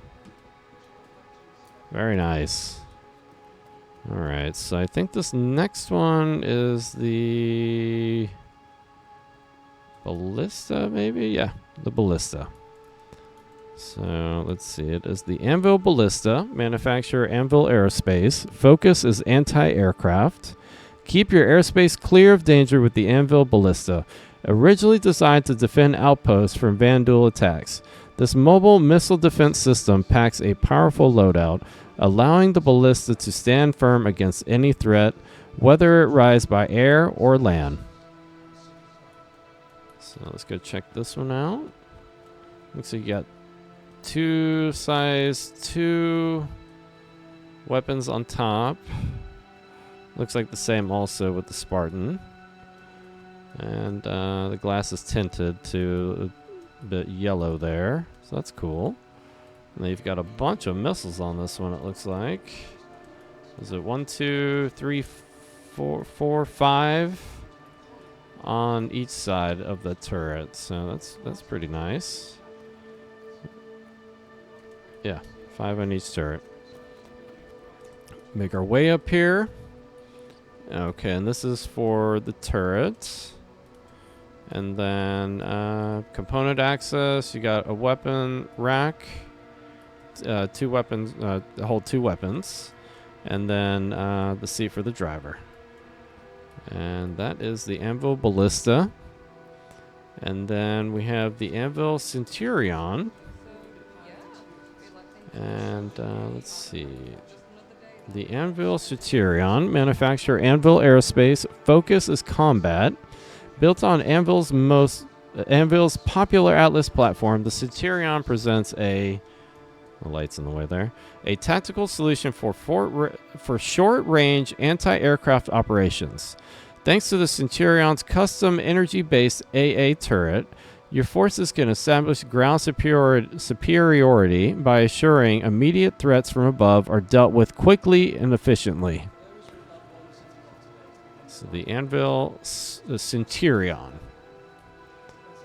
Very nice. Alright, so I think this next one is the Ballista, maybe? Yeah, the Ballista. So let's see. It is the Anvil Ballista, manufacturer Anvil Aerospace. Focus is anti-aircraft. Keep your airspace clear of danger with the Anvil Ballista. Originally designed to defend outposts from Vanduul attacks, this mobile missile defense system packs a powerful loadout, allowing the Ballista to stand firm against any threat, whether it rise by air or land. So let's go check this one out. Looks like you got 2 size 2 weapons on top. Looks like the same also with the Spartan. And the glass is tinted to a bit yellow there. So that's cool. And then you've got a bunch of missiles on this one, it looks like. Is it 1, 2, 3, 4, 5 on each side of the turret? So that's pretty nice. Yeah, 5 on each turret. Make our way up here. Okay, and this is for the turret. And then component access. You got a weapon rack. 2 weapons. Hold 2 weapons. And then the seat for the driver. And that is the Anvil Ballista. And then we have the Anvil Centurion. And let's see. The Anvil Centurion, manufacturer Anvil Aerospace, focus is combat. Built on Anvil's popular Atlas platform, the Centurion presents the light's in the way there, a tactical solution for short-range anti-aircraft operations. Thanks to the Centurion's custom energy-based AA turret, your forces can establish ground superiority by assuring immediate threats from above are dealt with quickly and efficiently. So the Anvil Centurion.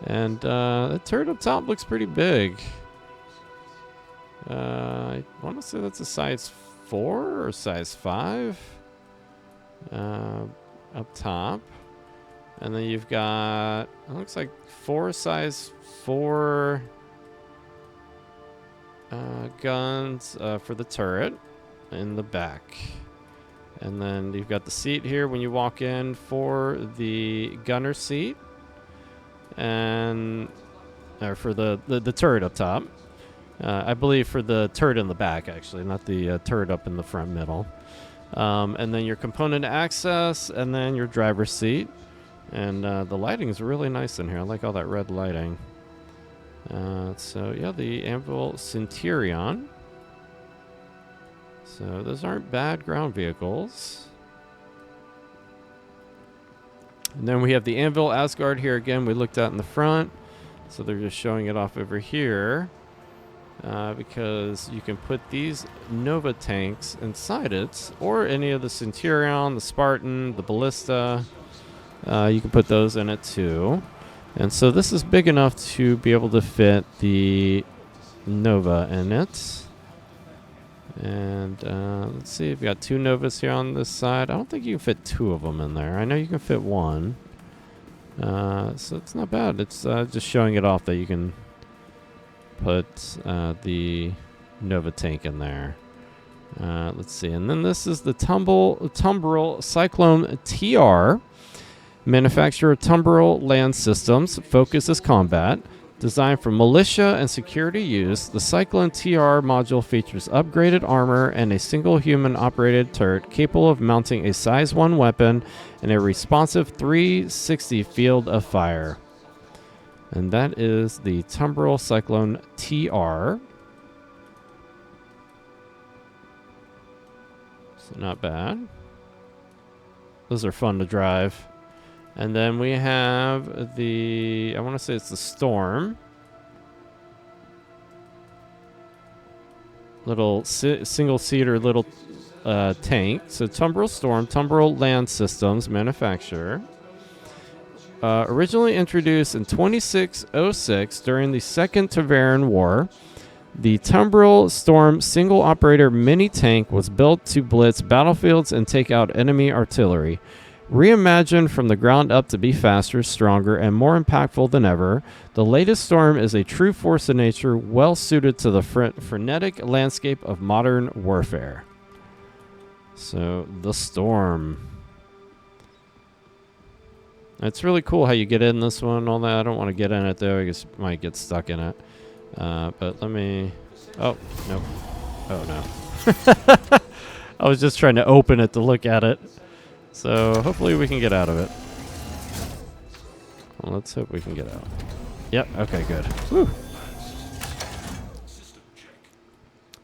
And the turret up top looks pretty big. I want to say that's a size 4 or size 5 up top. And then you've got, it looks like 4 size 4 guns for the turret in the back. And then you've got the seat here when you walk in for the gunner seat. And for the turret up top. I believe for the turret in the back, actually, not the turret up in the front middle. And then your component access, and then your driver's seat. And the lighting is really nice in here. I like all that red lighting. So, yeah, the Anvil Centurion. So, those aren't bad ground vehicles. And then we have the Anvil Asgard here again. We looked at in the front. So, they're just showing it off over here. Because you can put these Nova tanks inside it. Or any of the Centurion, the Spartan, the Ballista. You can put those in it too. And so this is big enough to be able to fit the Nova in it. And let's see, we've got 2 Novas here on this side. I don't think you can fit 2 of them in there. I know you can fit 1. So it's not bad. It's just showing it off that you can put the Nova tank in there. Let's see. And then this is the Tumbril Cyclone TR. Manufacturer Tumbril Land Systems, focus is combat. Designed for militia and security use, the Cyclone TR module features upgraded armor and a single human-operated turret capable of mounting a size 1 weapon and a responsive 360 field of fire. And that is the Tumbril Cyclone TR. So not bad. Those are fun to drive. And then we have I want to say it's the Storm. Little single-seater little tank. So Tumbril Storm, Tumbril Land Systems manufacturer. Originally introduced in 2606 during the Second Terran War, the Tumbril Storm single-operator mini-tank was built to blitz battlefields and take out enemy artillery. Reimagined from the ground up to be faster, stronger, and more impactful than ever, the latest Storm is a true force of nature, well suited to the frenetic landscape of modern warfare. So, the Storm. It's really cool how you get in this one and all that. I don't want to get in it, though. I guess I might get stuck in it. But let me... Oh, no. Oh, no. I was just trying to open it to look at it. So hopefully we can get out of it. Well, let's hope we can get out. Yep, okay, good. Whew.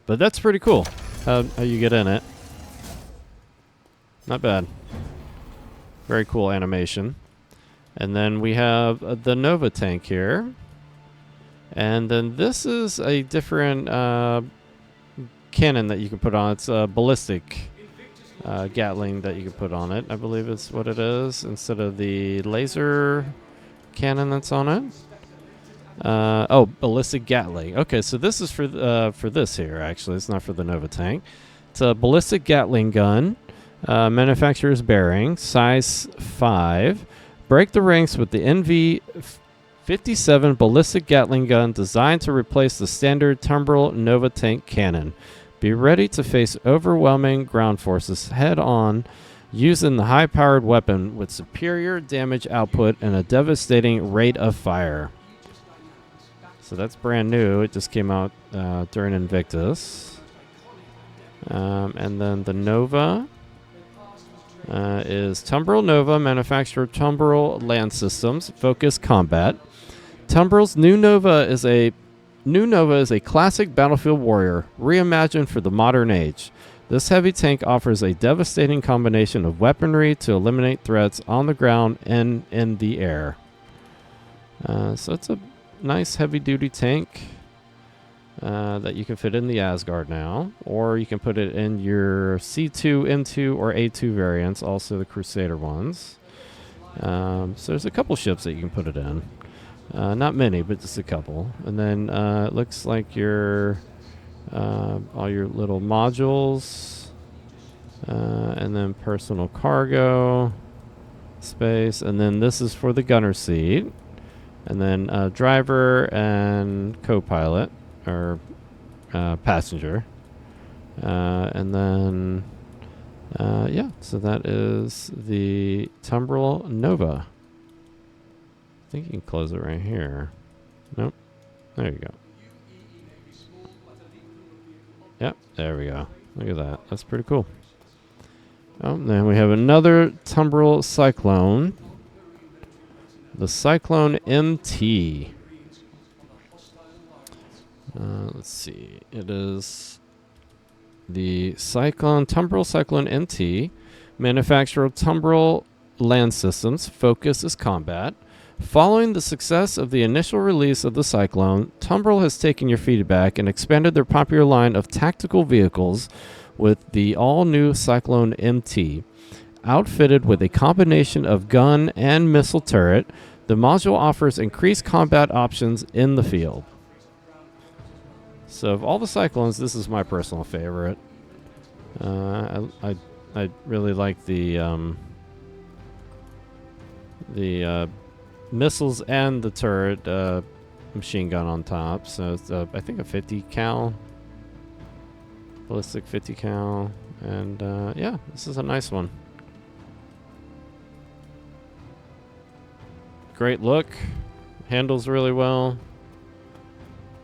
But that's pretty cool, how you get in it. Not bad. Very cool animation. And then we have the Nova tank here. And then this is a different cannon that you can put on. It's a ballistic Gatling that you can put on it, I believe is what it is, instead of the laser cannon that's on it. Oh, ballistic Gatling. Okay, so this is for this here, actually. It's not for the Nova tank. It's a ballistic Gatling gun. Manufacturer's bearing, size 5. Break the ranks with the NV-57 ballistic Gatling gun designed to replace the standard Tumbril Nova tank cannon. Be ready to face overwhelming ground forces head-on using the high-powered weapon with superior damage output and a devastating rate of fire. So that's brand new. It just came out during Invictus. And then the Nova is Tumbril Nova, manufacturer Tumbril Land Systems, Focus Combat. Tumbril's New Nova is a classic battlefield warrior, reimagined for the modern age. This heavy tank offers a devastating combination of weaponry to eliminate threats on the ground and in the air. So it's a nice heavy-duty tank that you can fit in the Asgard now, or you can put it in your C2, M2, or A2 variants, also the Crusader ones. So there's a couple ships that you can put it in. Not many, but just a couple. And then it looks like your all your little modules, and then personal cargo space, and then this is for the gunner seat, and then driver and co-pilot or passenger, and then yeah. So that is the Tumbril Nova. I think you can close it right here. Nope. There you go. Yep, there we go. Look at that. That's pretty cool. Oh, and then we have another Tumbril Cyclone. The Cyclone MT. Let's see. It is the Tumbril Cyclone MT. Manufacturer Tumbril Land Systems. Focus is combat. Following the success of the initial release of the Cyclone, Tumbril has taken your feedback and expanded their popular line of tactical vehicles with the all-new Cyclone MT. Outfitted with a combination of gun and missile turret, the module offers increased combat options in the field. So of all the Cyclones, this is my personal favorite. I really like the missiles and the turret machine gun on top. So it's I think a 50 cal, ballistic 50 cal, and yeah, this is a nice one. Great look, handles really well,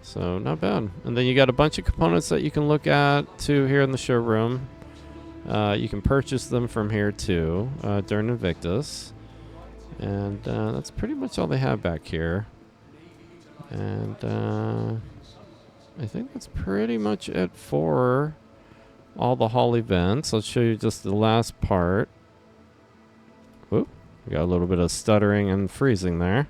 so not bad. And then you got a bunch of components that you can look at too here in the showroom. You can purchase them from here too during Invictus. And that's pretty much all they have back here. And I think that's pretty much it for all the hall events. I'll show you just the last part. Whoop, we got a little bit of stuttering and freezing there.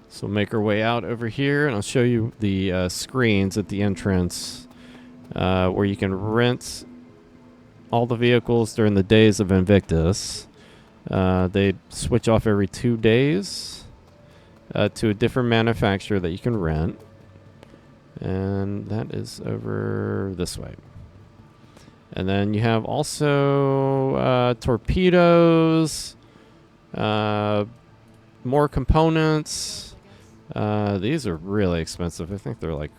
So we'll make our way out over here, and I'll show you the screens at the entrance where you can rent all the vehicles during the days of Invictus. They switch off every 2 days to a different manufacturer that you can rent. And that is over this way. And then you have also torpedoes, more components. These are really expensive. I think they're like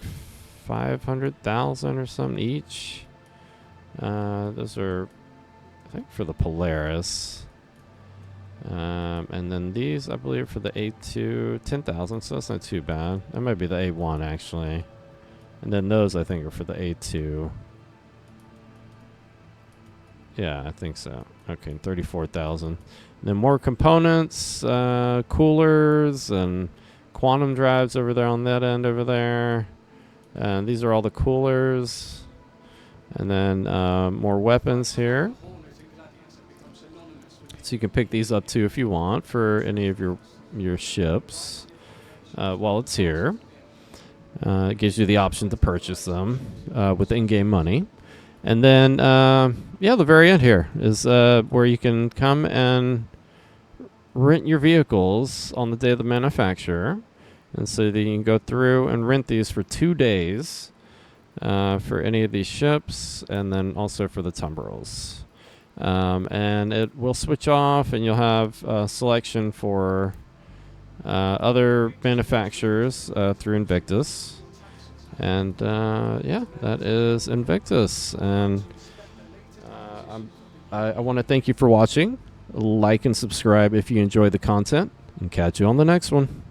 500,000 or something each. Those are, I think, for the Polaris. And then these, I believe, for the A2, 10,000, so that's not too bad. That might be the A1, actually. And then those, I think, are for the A2. Yeah, I think so. Okay, 34,000. And then more components, coolers, and quantum drives over there on that end over there. And these are all the coolers. And then more weapons here. So you can pick these up too if you want for any of your ships while it's here. It gives you the option to purchase them with in-game money. And then, the very end here is where you can come and rent your vehicles on the day of the manufacture. And so that you can go through and rent these for 2 days for any of these ships, and then also for the tumbrils. And it will switch off, and you'll have a selection for other manufacturers through Invictus. And that is Invictus. And I want to thank you for watching. Like and subscribe if you enjoy the content, and catch you on the next one.